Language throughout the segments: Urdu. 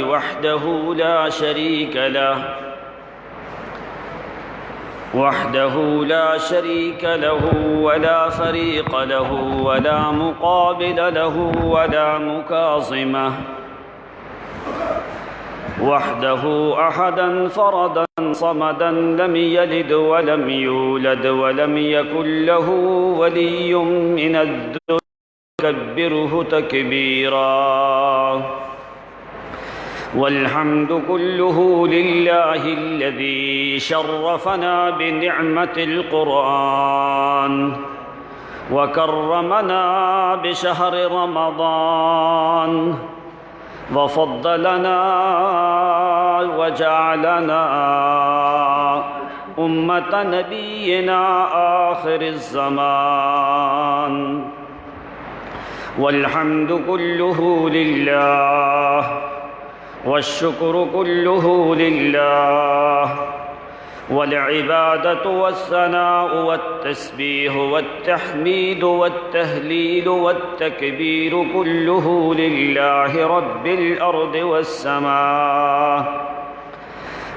وحده لا شريك له ولا فريق له ولا مقابل له ولا مكاظمه، وحده أحدا فردا صمدا لم يلد ولم يولد ولم يكن له ولي من الذل كبره تكبيرا. والحمد كله لله الذي شرفنا بنعمة القرآن وكرمنا بشهر رمضان وفضلنا وجعلنا أمة نبينا آخر الزمان. والحمد كله لله والشكر كله لله، والعبادة والثناء والتسبيح والتحميد والتهليل والتكبير كله لله رب الأرض والسماء،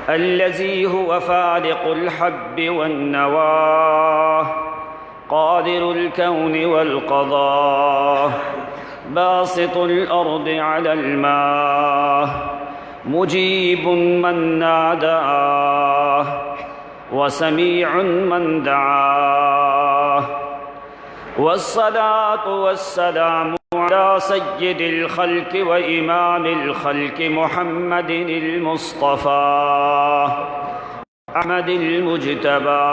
الذي هو فالق الحب والنوى، قادر الكون والقضاء، باسط الأرض على الماء، مجيب من ناداه وسميع من دعاه. والصلاة والسلام على سيد الخلق وإمام الخلق محمد المصطفى أحمد المجتبى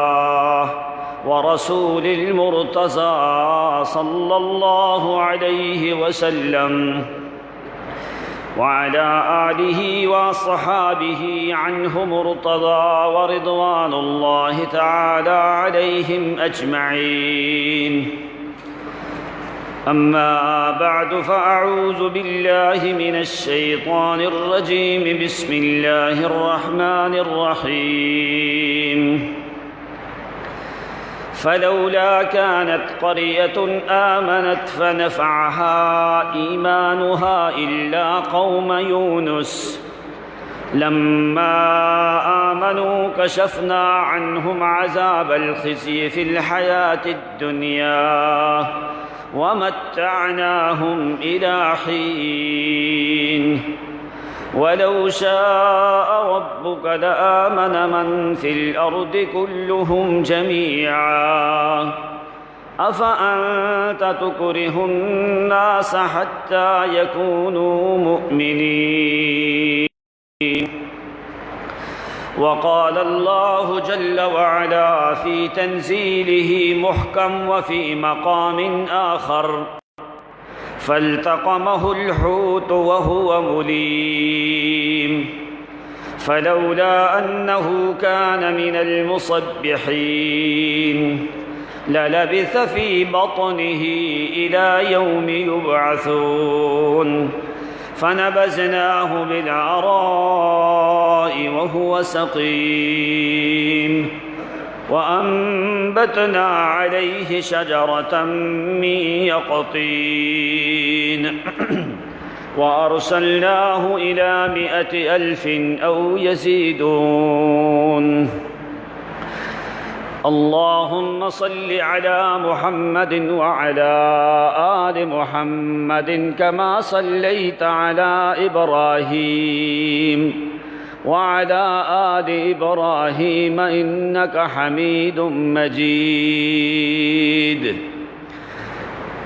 ورسول المرتضى صلى الله عليه وسلم، وعلى آله وصحابه عنه مرتضى ورضوان الله تعالى عليهم أجمعين. أما بعد، فأعوذ بالله من الشيطان الرجيم. بسم الله الرحمن الرحيم. فلولا كانت قرية آمنت فنفعها إيمانها إلا قوم يونس لما آمنوا كشفنا عنهم عذاب الخزي في الحياة الدنيا ومتعناهم إلى حين. ولو شاء ربك لآمن من في الأرض كلهم جميعا، أفأنت تكره الناس حتى يكونوا مؤمنين. وقال الله جل وعلا في تنزيله محكم وفي مقام آخر: فالتقمه الحوت وهو مليم، فلولا أنه كان من المصبحين للبث في بطنه إلى يوم يبعثون. فنبذناه بالعراء وهو سقيم، وأنبتنا عليه شجرة من يقطين، وأرسلناه إلى 100,000 أو يزيدون. اللهم صل على محمد وعلى آل محمد كما صليت على إبراهيم وعلى آل إبراهيم إنك حميد مجيد.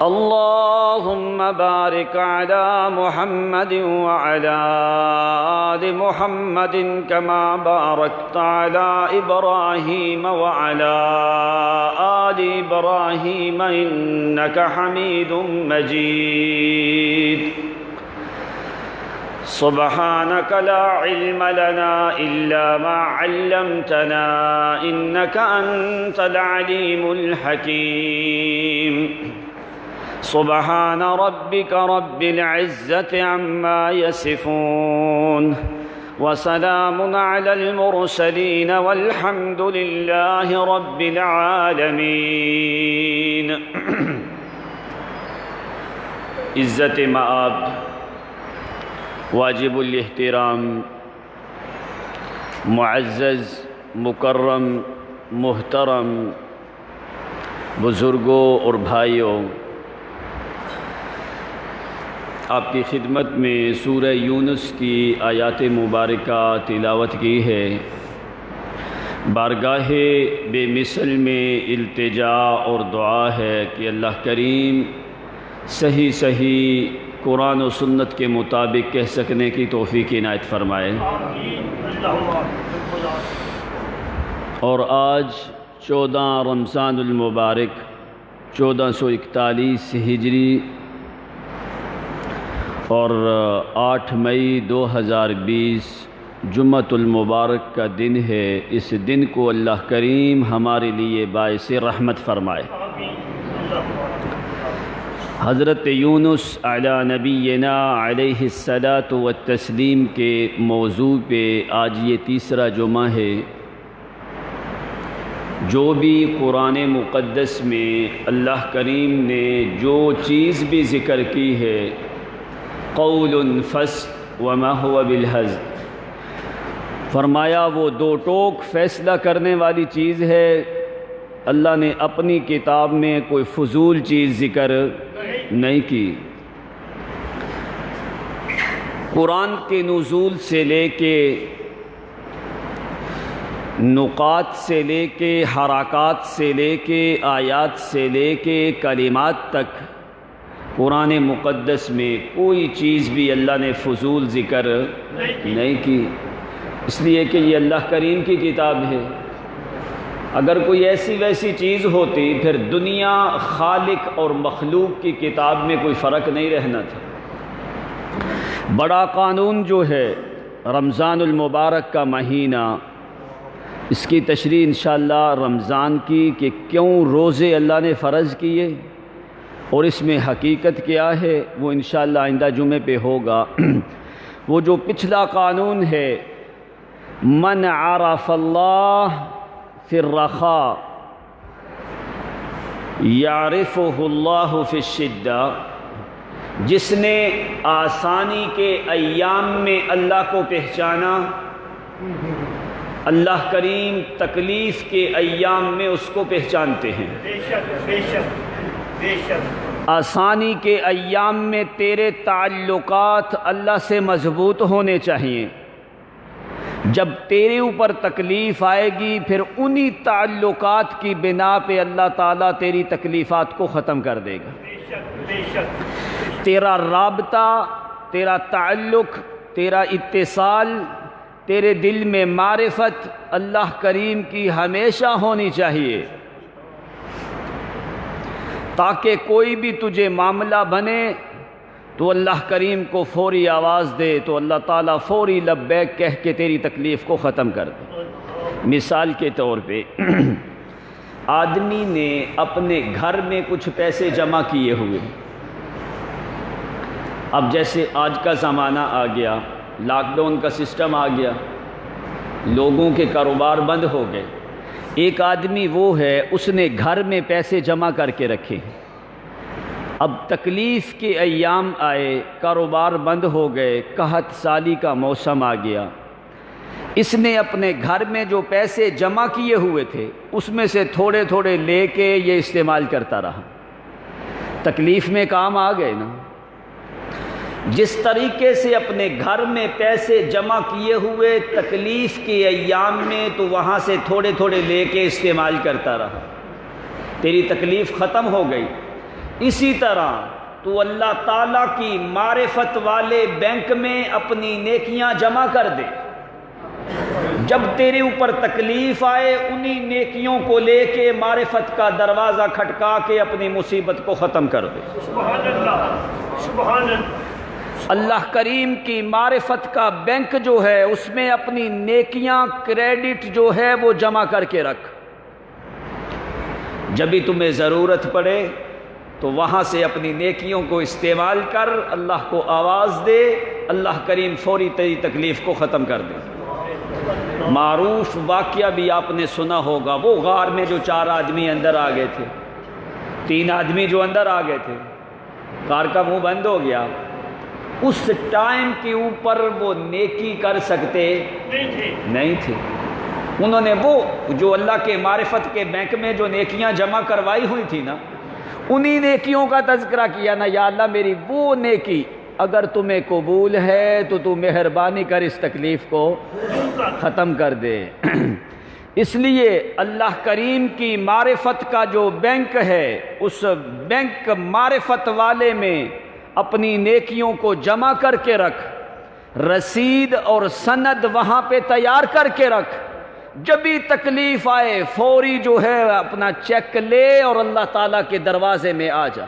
اللهم بارك على محمد وعلى آل محمد كما باركت على إبراهيم وعلى آل إبراهيم إنك حميد مجيد. سبحانك لا علم لنا إلا ما علمتنا إنك أنت العليم الحكيم. سبحان ربك رب العزة عما يصفون، وسلام على المرسلين والحمد لله رب العالمين. عزت مآب واجب الاحترام معزز مکرم محترم بزرگوں اور بھائیوں، آپ کی خدمت میں سورہ یونس کی آیات مبارکہ تلاوت کی ہے۔ بارگاہ بے مثل میں التجا اور دعا ہے کہ اللہ کریم صحیح قرآن و سنت کے مطابق کہہ سکنے کی توفیق عنایت فرمائے۔ اور آج 14 رمضان المبارک 1441 ہجری اور 8 مئی 2020 جمعۃ المبارک کا دن ہے۔ اس دن کو اللہ کریم ہمارے لیے باعث رحمت فرمائے۔ حضرت یونس علی نبینا علیہ الصلاۃ والتسلیم کے موضوع پہ آج یہ تیسرا جمعہ ہے۔ جو بھی قرآن مقدس میں اللہ کریم نے جو چیز بھی ذکر کی ہے، قول فصل وما هو بالہزل، فرمایا وہ دو ٹوک فیصلہ کرنے والی چیز ہے۔ اللہ نے اپنی کتاب میں کوئی فضول چیز ذکر نہیں کی۔ قرآن کے نزول سے لے کے نقاط سے لے کے حرکات سے لے کے آیات سے لے کے کلمات تک قرآن مقدس میں کوئی چیز بھی اللہ نے فضول ذکر نہیں کی، اس لیے کہ یہ اللہ کریم کی کتاب ہے۔ اگر کوئی ایسی ویسی چیز ہوتی پھر دنیا خالق اور مخلوق کی کتاب میں کوئی فرق نہیں رہنا تھا۔ بڑا قانون جو ہے رمضان المبارک کا مہینہ، اس کی تشریح انشاءاللہ رمضان کی کہ کیوں روزے اللہ نے فرض کیے اور اس میں حقیقت کیا ہے، وہ انشاءاللہ آئندہ جمعے پہ ہوگا۔ وہ جو پچھلا قانون ہے، من عرف اللہ فی الرخاء یعرفہ اللہ فی الشدہ، جس نے آسانی کے ایام میں اللہ کو پہچانا، اللہ کریم تکلیف کے ایام میں اس کو پہچانتے ہیں۔ آسانی کے ایام میں تیرے تعلقات اللہ سے مضبوط ہونے چاہیے۔ جب تیرے اوپر تکلیف آئے گی پھر انہی تعلقات کی بنا پہ اللہ تعالیٰ تیری تکلیفات کو ختم کر دے گا۔ تیرا رابطہ، تیرا تعلق، تیرا اتصال، تیرے دل میں معرفت اللہ کریم کی ہمیشہ ہونی چاہیے، تاکہ کوئی بھی تجھے معاملہ بنے تو اللہ کریم کو فوری آواز دے تو اللہ تعالیٰ فوری لبیک کہہ کے تیری تکلیف کو ختم کر دے۔ مثال کے طور پہ آدمی نے اپنے گھر میں کچھ پیسے جمع کیے ہوئے، اب جیسے آج کا زمانہ آ گیا، لاک ڈاؤن کا سسٹم آ گیا، لوگوں کے کاروبار بند ہو گئے۔ ایک آدمی وہ ہے اس نے گھر میں پیسے جمع کر کے رکھے، اب تکلیف کے ایام آئے، کاروبار بند ہو گئے، قحط سالی کا موسم آ گیا، اس نے اپنے گھر میں جو پیسے جمع کیے ہوئے تھے اس میں سے تھوڑے تھوڑے لے کے یہ استعمال کرتا رہا، تکلیف میں کام آ گئے نا۔ جس طریقے سے اپنے گھر میں پیسے جمع کیے ہوئے تکلیف کے ایام میں تو وہاں سے تھوڑے تھوڑے لے کے استعمال کرتا رہا، تیری تکلیف ختم ہو گئی۔ اسی طرح تو اللہ تعالیٰ کی معرفت والے بینک میں اپنی نیکیاں جمع کر دے، جب تیرے اوپر تکلیف آئے انہی نیکیوں کو لے کے معرفت کا دروازہ کھٹکا کے اپنی مصیبت کو ختم کر دے۔ سبحان اللہ، سبحان اللہ۔ اللہ کریم کی معرفت کا بینک جو ہے اس میں اپنی نیکیاں کریڈٹ جو ہے وہ جمع کر کے رکھ، جب بھی تمہیں ضرورت پڑے تو وہاں سے اپنی نیکیوں کو استعمال کر، اللہ کو آواز دے، اللہ کریم فوری تیری تکلیف کو ختم کر دے۔ معروف واقعہ بھی آپ نے سنا ہوگا، وہ غار میں جو 4 آدمی اندر آ گئے تھے، 3 آدمی جو اندر آ گئے تھے، غار کا منہ بند ہو گیا، اس ٹائم کے اوپر وہ نیکی کر سکتے نہیں تھے۔ انہوں نے وہ جو اللہ کے معرفت کے بینک میں جو نیکیاں جمع کروائی ہوئی تھی نا، انہی نیکیوں کا تذکرہ کیا نا، یا اللہ میری وہ نیکی اگر تمہیں قبول ہے تو تو مہربانی کر اس تکلیف کو ختم کر دے۔ اس لیے اللہ کریم کی معرفت کا جو بینک ہے، اس بینک معرفت والے میں اپنی نیکیوں کو جمع کر کے رکھ، رسید اور سند وہاں پہ تیار کر کے رکھ، جب بھی تکلیف آئے فوری جو ہے اپنا چیک لے اور اللہ تعالیٰ کے دروازے میں آ جا۔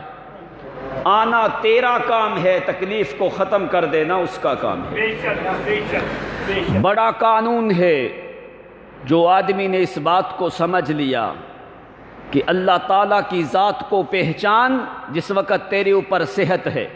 آنا تیرا کام ہے، تکلیف کو ختم کر دینا اس کا کام ہے۔ بڑا قانون ہے جو آدمی نے اس بات کو سمجھ لیا کہ اللہ تعالیٰ کی ذات کو پہچان جس وقت تیرے اوپر صحت ہے،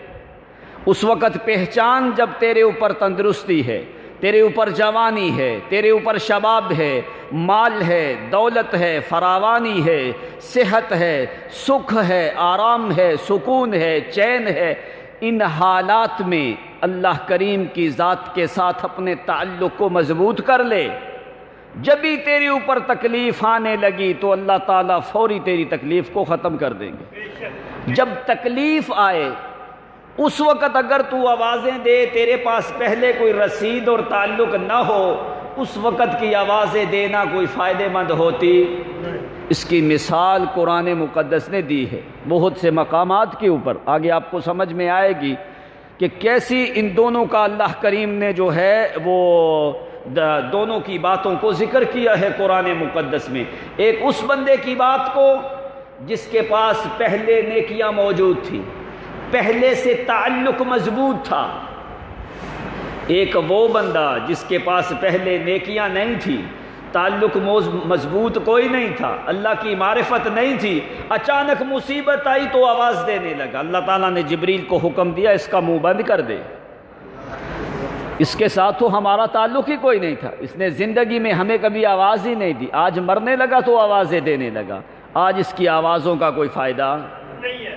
اس وقت پہچان جب تیرے اوپر تندرستی ہے، تیرے اوپر جوانی ہے، تیرے اوپر شباب ہے، مال ہے، دولت ہے، فراوانی ہے، صحت ہے، سکھ ہے، آرام ہے، سکون ہے، چین ہے۔ ان حالات میں اللہ کریم کی ذات کے ساتھ اپنے تعلق کو مضبوط کر لے۔ جب بھی تیرے اوپر تکلیف آنے لگی تو اللہ تعالیٰ فوری تیری تکلیف کو ختم کر دیں گے۔ جب تکلیف آئے اس وقت اگر تو آوازیں دے، تیرے پاس پہلے کوئی رسید اور تعلق نہ ہو، اس وقت کی آوازیں دینا کوئی فائدہ مند ہوتی؟ اس کی مثال قرآن مقدس نے دی ہے بہت سے مقامات کے اوپر، آگے آپ کو سمجھ میں آئے گی کہ کیسی ان دونوں کا اللہ کریم نے جو ہے وہ دونوں کی باتوں کو ذکر کیا ہے قرآن مقدس میں۔ ایک اس بندے کی بات کو جس کے پاس پہلے نیکیاں موجود تھیں، پہلے سے تعلق مضبوط تھا، ایک وہ بندہ جس کے پاس پہلے نیکیاں نہیں تھی، تعلق مضبوط کوئی نہیں تھا، اللہ کی معرفت نہیں تھی، اچانک مصیبت آئی تو آواز دینے لگا۔ اللہ تعالیٰ نے جبریل کو حکم دیا اس کا منہ بند کر دے، اس کے ساتھ تو ہمارا تعلق ہی کوئی نہیں تھا، اس نے زندگی میں ہمیں کبھی آواز ہی نہیں دی، آج مرنے لگا تو آوازیں دینے لگا، آج اس کی آوازوں کا کوئی فائدہ نہیں ہے۔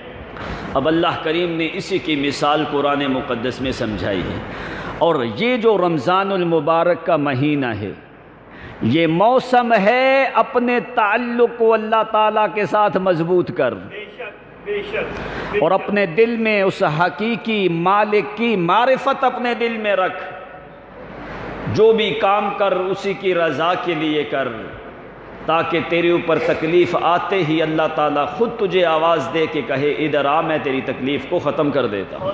اب اللہ کریم نے اسی کی مثال قرآن مقدس میں سمجھائی ہے۔ اور یہ جو رمضان المبارک کا مہینہ ہے، یہ موسم ہے اپنے تعلق کو اللہ تعالیٰ کے ساتھ مضبوط کر، اور اپنے دل میں اس حقیقی مالک کی معرفت اپنے دل میں رکھ، جو بھی کام کر اسی کی رضا کے لیے کر، تاکہ تیرے اوپر تکلیف آتے ہی اللہ تعالیٰ خود تجھے آواز دے کے کہے ادھر آ، میں تیری تکلیف کو ختم کر دیتا ہوں۔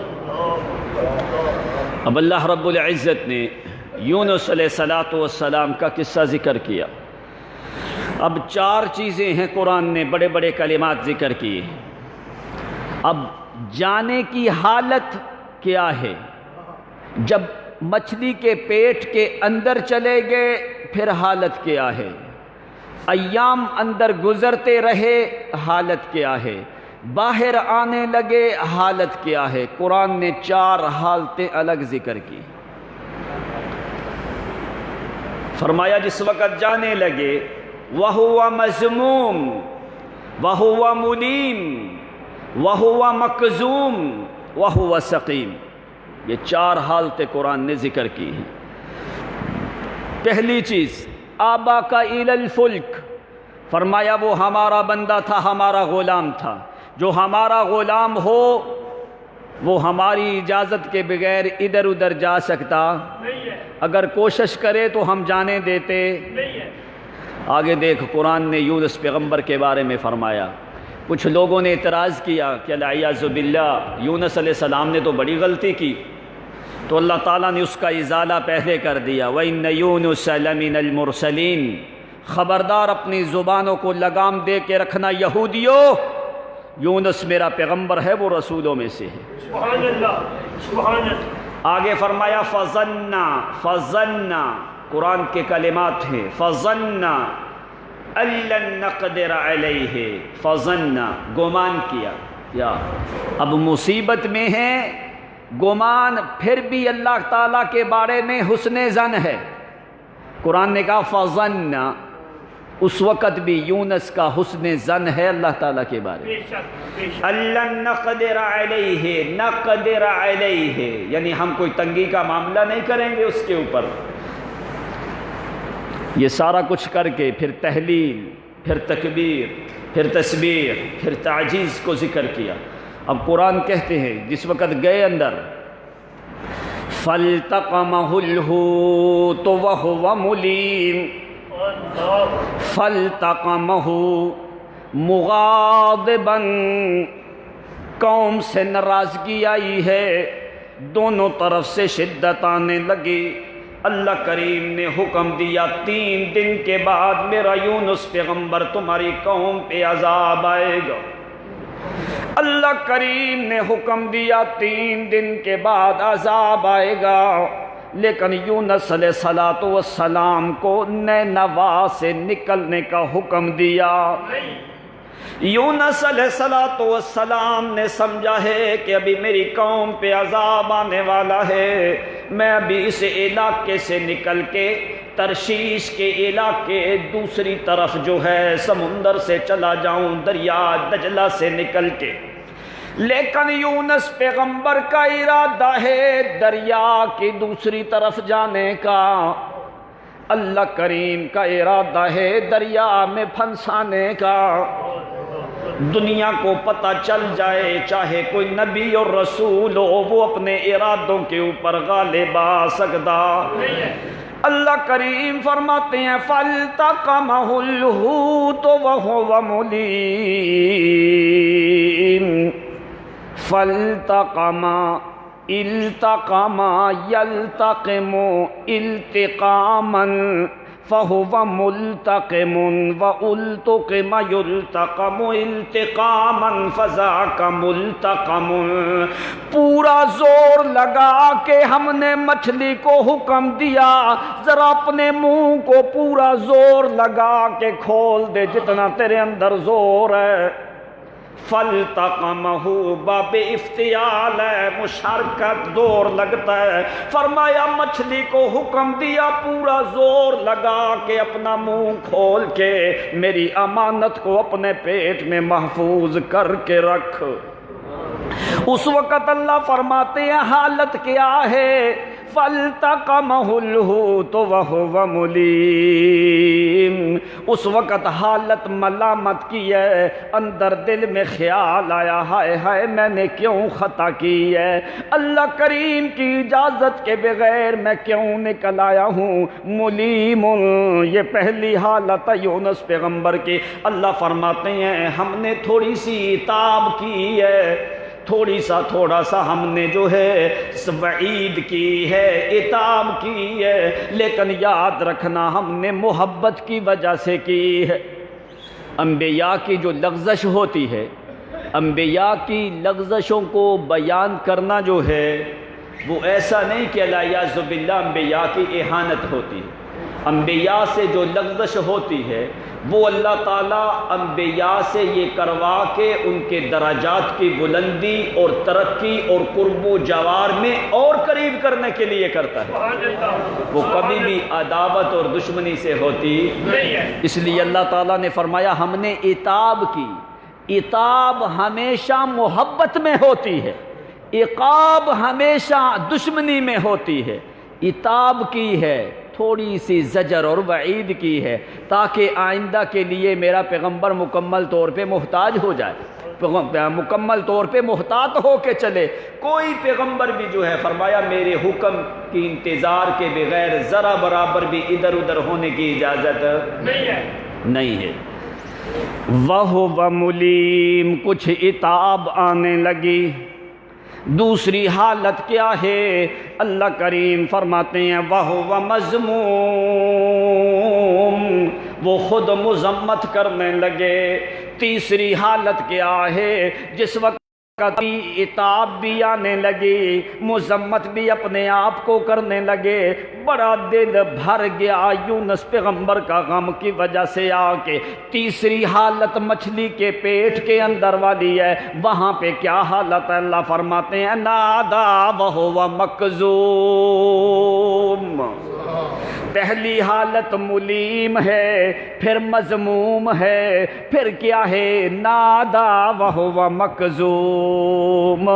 اب اللہ رب العزت نے یونس علیہ السلام کا قصہ ذکر کیا۔ اب 4 چیزیں ہیں قرآن نے بڑے بڑے کلمات ذکر کیے۔ اب جانے کی حالت کیا ہے؟ جب مچھلی کے پیٹ کے اندر چلے گئے پھر حالت کیا ہے؟ ایام اندر گزرتے رہے حالت کیا ہے؟ باہر آنے لگے حالت کیا ہے؟ قرآن نے 4 حالتیں الگ ذکر کی۔ فرمایا جس وقت جانے لگے وَهُوَ مَذْمُوم وَهُوَ مُلِيم وَهُوَ مَكْظُوم وَهُوَ سَقِيم، یہ 4 حالتیں قرآن نے ذکر کی ہیں۔ پہلی چیز آبَاكَ إِلَى الْفُلْكِ، فرمایا وہ ہمارا بندہ تھا، ہمارا غلام تھا، جو ہمارا غلام ہو وہ ہماری اجازت کے بغیر ادھر ادھر جا سکتا نہیں ہے، اگر کوشش کرے تو ہم جانے دیتے نہیں ہے۔ آگے دیکھ قرآن نے یونس پیغمبر کے بارے میں فرمایا، کچھ لوگوں نے اعتراض کیا کہ الیاذ باللہ یونس علیہ السلام نے تو بڑی غلطی کی، تو اللہ تعالیٰ نے اس کا ازالہ پہلے کر دیا۔ وَإِنَّ يُونُسَ لَمِنَ الْمُرْسَلِينَ، خبردار اپنی زبانوں کو لگام دے کے رکھنا یہودیوں، یونس میرا پیغمبر ہے، وہ رسولوں میں سے ہے۔ سبحان اللہ، سبحان اللہ۔ آگے فرمایا فَظَنَّ، قرآن کے کلمات ہیں، فَظَنَّ أَن لَّن نَّقْدِرَ عَلَيْهِ، فَظَنَّ گمان کیا، یا اب مصیبت میں ہے، گمان پھر بھی اللہ تعالیٰ کے بارے میں حسن ظن ہے۔ قرآن نے کہا فَظَنَّ، اس وقت بھی یونس کا حسن ظن ہے اللہ تعالیٰ کے بارے میں. اللہ نقدر علیہ، نقدر علیہ یعنی ہم کوئی تنگی کا معاملہ نہیں کریں گے اس کے اوپر. یہ سارا کچھ کر کے پھر تحلیل، پھر تکبیر، پھر تسبیح، پھر تعجیز کو ذکر کیا. اب قرآن کہتے ہیں جس وقت گئے اندر فَالْتَقَمَهُ الْحُوتُ وَهُوَ مُلِيمٌ، فَالْتَقَمَهُ مُغَاضِبًا، قوم سے ناراضگی آئی ہے، دونوں طرف سے شدت آنے لگی. اللہ کریم نے حکم دیا 3 دن کے بعد میرا یونس پیغمبر تمہاری قوم پہ عذاب آئے گا. اللہ کریم نے حکم دیا 3 دن کے بعد عذاب آئے گا، لیکن یونس علیہ السلام کو نینوا سے نکلنے کا حکم دیا. یونس علیہ السلام نے سمجھا ہے کہ ابھی میری قوم پہ عذاب آنے والا ہے، میں ابھی اس علاقے سے نکل کے ترشیش کے علاقے دوسری طرف جو ہے سمندر سے چلا جاؤں، دریا دجلہ سے نکل کے. لیکن یونس پیغمبر کا ارادہ ہے دریا کی دوسری طرف جانے کا، اللہ کریم کا ارادہ ہے دریا میں پھنسانے کا. دنیا کو پتہ چل جائے چاہے کوئی نبی اور رسول ہو، وہ اپنے ارادوں کے اوپر غالب آ سکتا. اللہ کریم فرماتے ہیں فَالْتَقَمَهُ الْحُوتُ وَهُوَ مُلِيمٌ، فَالْتَقَمَ الْتَقَمَ يَلْتَقِمُ الْتِقَامًا فَهُوَ مُلْتَقِمٌ وَأُلْتُقِمَ يُلْتَقَمُ الْتِقَامًا فَذَاكَ مُلْتَقَمٌ. پورا زور لگا کے ہم نے مچھلی کو حکم دیا ذرا اپنے منہ کو پورا زور لگا کے کھول دے جتنا تیرے اندر زور ہے. فَالْتَقَمَهُ باب افتعال ہے، مشارکت، زور لگتا ہے. فرمایا مچھلی کو حکم دیا پورا زور لگا کے اپنا منہ کھول کے میری امانت کو اپنے پیٹ میں محفوظ کر کے رکھ. اس وقت اللہ فرماتے ہیں حالت کیا ہے؟ فَالْتَقَمَهُ الْحُوتُ وَهُوَ مُلِيمٌ. اس وقت حالت ملامت کی ہے، اندر دل میں خیال آیا ہائے ہائے میں نے کیوں خطا کی ہے، اللہ کریم کی اجازت کے بغیر میں کیوں نکل آیا ہوں. ملیم، یہ پہلی حالت ہے یونس پیغمبر کی. اللہ فرماتے ہیں ہم نے تھوڑی سی عتاب کی ہے، تھوڑا سا ہم نے جو ہے وعید کی ہے، عتاب کی ہے، لیکن یاد رکھنا ہم نے محبت کی وجہ سے کی ہے. انبیاء کی جو لغزش ہوتی ہے، انبیاء کی لغزشوں کو بیان کرنا جو ہے وہ ایسا نہیں کہ الیاذ باللہ انبیاء کی اہانت ہوتی ہے. انبیاء سے جو لغزش ہوتی ہے وہ اللہ تعالیٰ انبیاء سے یہ کروا کے ان کے درجات کی بلندی اور ترقی اور قرب و جوار میں اور قریب کرنے کے لیے کرتا ہے. وہ کبھی بھی عداوت اور دشمنی سے ہوتی نہیں ہے. اس لیے اللہ تعالیٰ نے فرمایا ہم نے عتاب کی. عتاب ہمیشہ محبت میں ہوتی ہے، عقاب ہمیشہ دشمنی میں ہوتی ہے. عتاب کی ہے، تھوڑی سی زجر اور وعید کی ہے تاکہ آئندہ کے لیے میرا پیغمبر مکمل طور پہ محتاج ہو جائے، مکمل طور پہ محتاط ہو کے چلے. کوئی پیغمبر بھی جو ہے فرمایا میرے حکم کی انتظار کے بغیر ذرا برابر بھی ادھر ادھر ہونے کی اجازت نہیں ہے. وَهُوَ مُلِيمٌ، کچھ عتاب آنے لگی. دوسری حالت کیا ہے؟ اللہ کریم فرماتے ہیں وَهُوَ مَذْمُومٌ، وہ خود مذمت کرنے لگے. تیسری حالت کیا ہے؟ جس وقت عتاب بھی آنے لگی، مذمت بھی اپنے آپ کو کرنے لگے، بڑا دل بھر گیا یونس پیغمبر کا غم کی وجہ سے آ کے. تیسری حالت مچھلی کے پیٹ کے اندر والی ہے. وہاں پہ کیا حالت ہے؟ اللہ فرماتے ہیں نادا وَهُوَ مَكْظُومٌ، پہلی حالت ملیم ہے، پھر مذموم ہے، پھر کیا ہے نادا وہو مکظوم،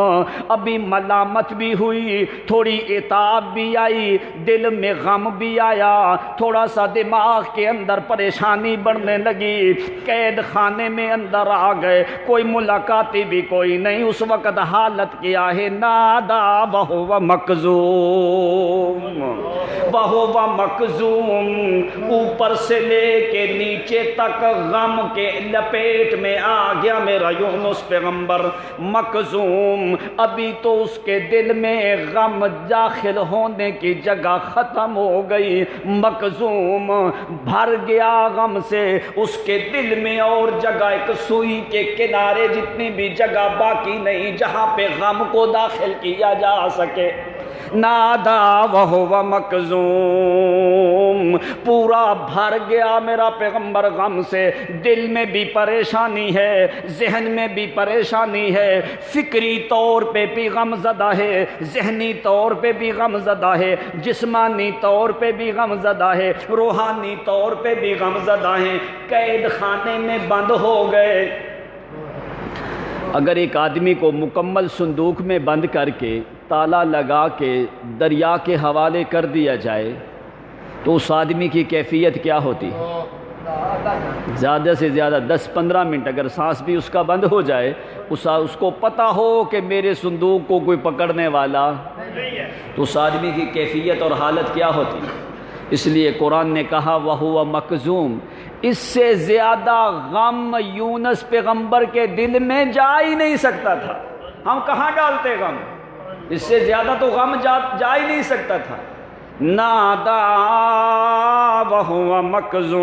ابھی ملامت بھی ہوئی، تھوڑی عتاب بھی آئی، دل میں غم بھی آیا، تھوڑا سا دماغ کے اندر پریشانی بڑھنے لگی، قید خانے میں اندر آ گئے، کوئی ملاقاتی بھی کوئی نہیں، اس وقت حالت کیا ہے نادا وہو مکظوم، وہو مکظوم، اوپر سے لے کے نیچے تک غم کے لپیٹ میں آ گیا میرا یونس پیغمبر مکظوم، ابھی تو اس کے دل میں غم داخل ہونے کی جگہ ختم ہو گئی، مکظوم بھر گیا غم سے، اس کے دل میں اور جگہ ایک سوئی کے کنارے جتنی بھی جگہ باقی نہیں جہاں پہ غم کو داخل کیا جا سکے، نادا وہو مکظوم، پورا بھر گیا میرا پیغمبر غم سے، دل میں بھی پریشانی ہے، ذہن میں بھی پریشانی ہے، فکری طور پہ بھی غم زدہ ہے، ذہنی طور پہ بھی غم زدہ ہے، جسمانی طور پہ بھی غم زدہ ہے، روحانی طور پہ بھی غم زدہ ہیں، قید خانے میں بند ہو گئے۔ اگر ایک آدمی کو مکمل صندوق میں بند کر کے تالا لگا کے دریا کے حوالے کر دیا جائے تو اس آدمی کی کیفیت کیا ہوتی؟ زیادہ سے زیادہ 10-15 منٹ اگر سانس بھی اس کا بند ہو جائے، اس کو پتہ ہو کہ میرے صندوق کو کوئی پکڑنے والا، تو اس آدمی کی کیفیت اور حالت کیا ہوتی؟ اس لیے قرآن نے کہا وَهُوَ مَكْظُوم، اس سے زیادہ غم یونس پیغمبر کے دل میں جا ہی نہیں سکتا تھا۔ ہم کہاں ڈالتے غم؟ اس سے زیادہ تو غم جا ہی نہیں سکتا تھا۔ نادا وہو مکظوم،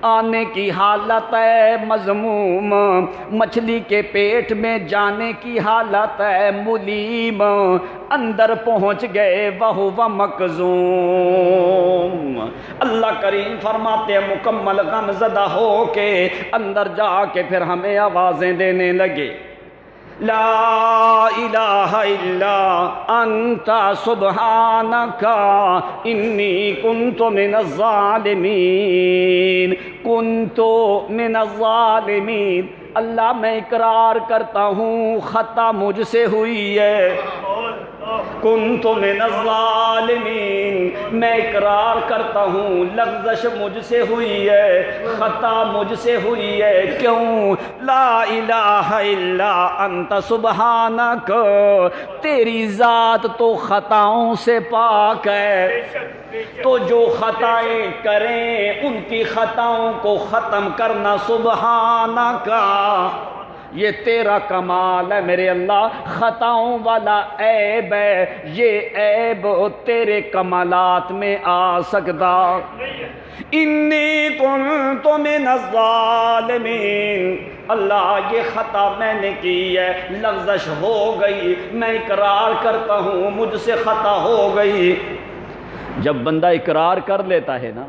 آنے کی حالت ہے مذموم، مچھلی کے پیٹ میں جانے کی حالت ہے ملیم، اندر پہنچ گئے وہو مکظوم۔ اللہ کریم فرماتے ہیں مکمل غم زدہ ہو کے اندر جا کے پھر ہمیں آوازیں دینے لگے، لا الہ الا انت سبحانک انی کنت من الظالمین، کنت من الظالمین، اللہ میں اقرار کرتا ہوں خطا مجھ سے ہوئی ہے، کنت من الظالمین، میں اقرار کرتا ہوں لغزش مجھ سے ہوئی ہے، خطا مجھ سے ہوئی ہے، کیوں؟ لا الہ الا انت سبحانک، تیری ذات تو خطاؤں سے پاک ہے، تو جو خطائیں کریں ان کی خطاؤں کو ختم کرنا سبحانک، یہ تیرا کمال ہے میرے اللہ، خطاؤں والا عیب ہے، یہ عیب تیرے کمالات میں آ سکتا۔ انی کنت من الظالمین، اللہ یہ خطا میں نے کی ہے، لغزش ہو گئی، میں اقرار کرتا ہوں مجھ سے خطا ہو گئی۔ جب بندہ اقرار کر لیتا ہے نا،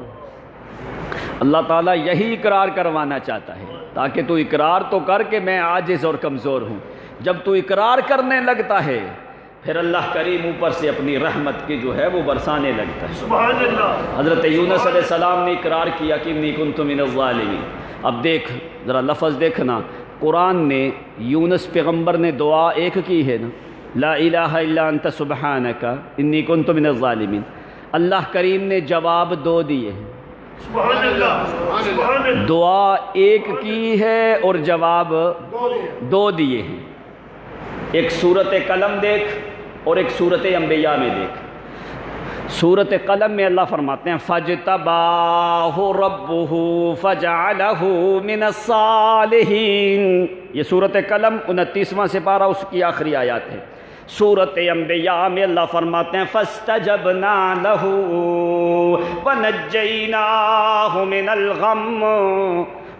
اللہ تعالیٰ یہی اقرار کروانا چاہتا ہے تاکہ تو اقرار تو کر کے میں عاجز اور کمزور ہوں، جب تو اقرار کرنے لگتا ہے پھر اللہ کریم اوپر سے اپنی رحمت کی جو ہے وہ برسانے لگتا ہے۔ سبحان اللہ۔ حضرت یونس علیہ السلام نے اقرار کیا کہ انی کنت من الظالمین۔ اب دیکھ ذرا لفظ دیکھنا، قرآن نے یونس پیغمبر نے دعا ایک کی ہے نا، لا الہ الا انت سبحانک انی کنت من الظالمین، اللہ کریم نے جواب دو دیے ہیں، سبحان اللہ، دعا ایک کی ہے اور جواب دو دیے ہیں، ایک سورت قلم دیکھ اور ایک سورت انبیاء میں دیکھ۔ سورت قلم میں اللہ فرماتے ہیں فَاجْتَبَاهُ رَبُّهُ فَجَعَلَهُ مِنَ الصَّالِحِينَ، یہ سورت قلم 29واں سپارہ اس کی آخری آیات ہے۔ سورت انبیاء میں اللہ فرماتے ہیں فَاسْتَجَبْنَا لَهُ وَنَجَّيْنَاهُ مِنَ الْغَمِّ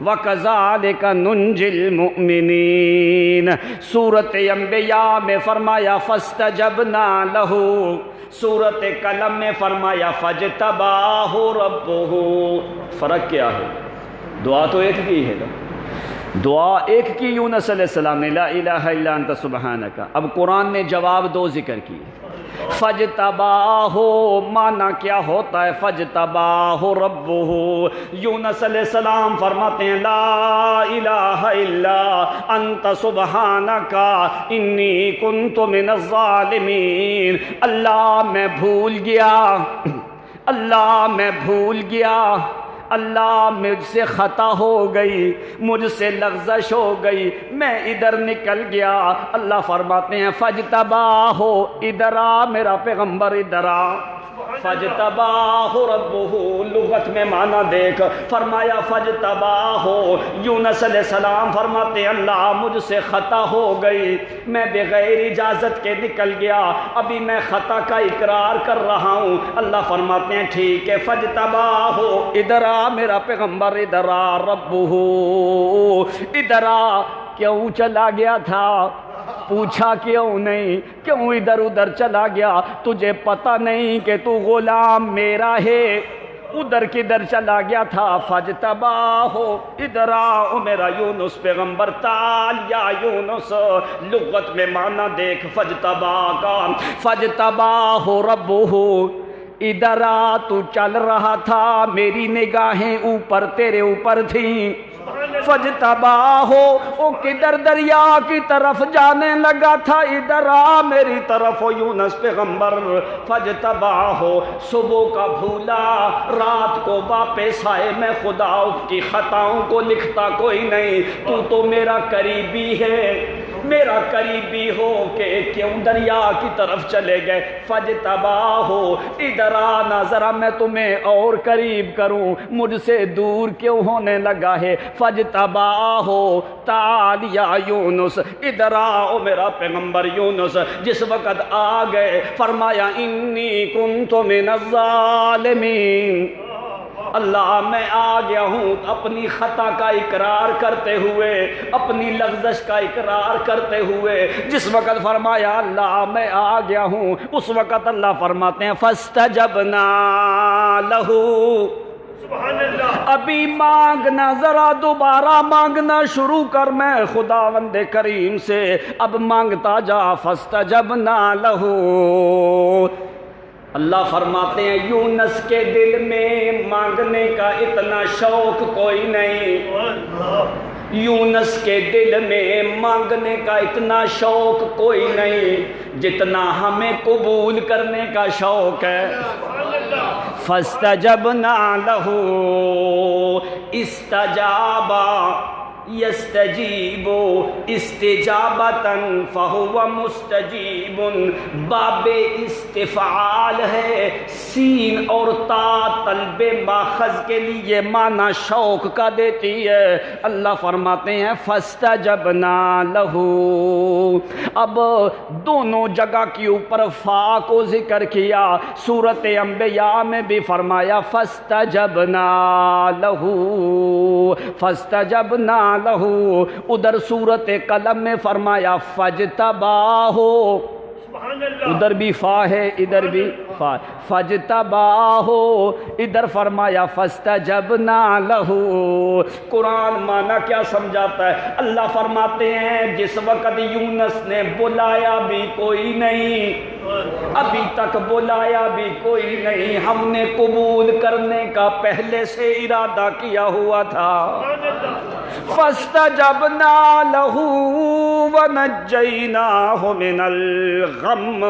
وَكَذَلِكَ نُنْجِي الْمُؤْمِنِينَ۔ سورت انبیاء میں فرمایا فَاسْتَجَبْنَا لَهُ، سورت قلم میں فرمایا فَاجْتَبَاهُ رَبُّهُ۔ فرق کیا ہے؟ دعا تو ایک کی ہے نا، دعا ایک کی یونس علیہ السلام نے لا الہ الا انت سبحانک، اب قرآن نے جواب دو ذکر کیے۔ فجتباہ معنی کیا ہوتا ہے؟ فجتباہ ربہ، یونس علیہ السلام فرماتے ہیں لا الہ الا انت سبحانک انی کنت من الظالمین۔ اللہ میں بھول گیا، اللہ میں بھول گیا، اللہ مجھ سے خطا ہو گئی، مجھ سے لغزش ہو گئی، میں ادھر نکل گیا۔ اللہ فرماتے ہیں فجتباہ، ادھر آ میرا پیغمبر، ادھر آ۔ فجتباہ ربہ، لغت میں معنی دیکھ، فرمایا فجتباہ، یونس علیہ السلام فرماتے ہیں اللہ مجھ سے خطا ہو گئی، میں بغیر اجازت کے نکل گیا، ابھی میں خطا کا اقرار کر رہا ہوں۔ اللہ فرماتے ہیں ٹھیک ہے، فجتباہ، ادھر آ میرا پیغمبر، ادھر آ، ربہ، ادھر آ۔ کیوں چلا گیا تھا؟ پوچھا کیوں نہیں؟ کیوں ادھر ادھر چلا گیا؟ تجھے پتہ نہیں کہ تو غلام میرا ہے؟ ادھر کدھر چلا گیا تھا؟ فجتباہ، ادھر آؤ میرا یونس پیغمبر، تعال یا یونس، لغت میں معنی دیکھ فجتباہ کا، فجتباہ ربہ، ادھر آ، تو چل رہا تھا، میری نگاہیں اوپر تیرے اوپر تھیں، فجتباہ، او کدھر دریا کی طرف جانے لگا تھا، ادھر آ میری طرف یونس پیغمبر، فجتباہ، صبح کا بھولا رات کو واپس آئے، میں خدا کی خطاؤں کو لکھتا کوئی نہیں، تو میرا قریبی ہے، میرا قریبی ہو کہ کیوں دریا کی طرف چلے گئے؟ فجتباہ، ادھر آنا ذرا میں تمہیں اور قریب کروں، مجھ سے دور کیوں ہونے لگا ہے؟ فجتباہ، تعال یا یونس، ادھر آؤ میرا پیغمبر یونس۔ جس وقت آ گئے فرمایا انی کنت من الظالمین، اللہ میں آ گیا ہوں اپنی خطا کا اقرار کرتے ہوئے، اپنی لغزش کا اقرار کرتے ہوئے۔ جس وقت فرمایا اللہ میں آ گیا ہوں، اس وقت اللہ فرماتے ہیں فاستجبنا لہ، ابھی مانگنا، ذرا دوبارہ مانگنا شروع کر، میں خداوند کریم سے اب مانگتا جا، فاستجبنا لہ۔ اللہ فرماتے ہیں یونس کے دل میں مانگنے کا اتنا شوق کوئی نہیں، یونس کے دل میں مانگنے کا اتنا شوق کوئی نہیں جتنا ہمیں قبول کرنے کا شوق ہے۔ فاستجبنا لہ، استجاب یستجیب استجابتا فہو مستجیب، باب استفعال ہے، سین اور تا طلب ماخذ کے لیے معنی شوق کا دیتی ہے۔ اللہ فرماتے ہیں فاستجبنا لہ، اب دونوں جگہ کے اوپر فا کو ذکر کیا، سورۃ انبیاء میں بھی فرمایا فاستجبنا لہ، فاستجبنا لہ، ادھر سورۃ قلم میں فرمایا فاجتباہ، ادھر بھی فا ہے ادھر بھی فا، فاجتباہ، ادھر فرمایا فاستجبنا لہ۔ قرآن معنی کیا سمجھاتا ہے؟ اللہ فرماتے ہیں جس وقت یونس نے بلایا بھی کوئی نہیں، ابھی تک بلایا بھی کوئی نہیں، ہم نے قبول کرنے کا پہلے سے ارادہ کیا ہوا تھا۔ فاستجبنا لہ ونجیناہ من الغم،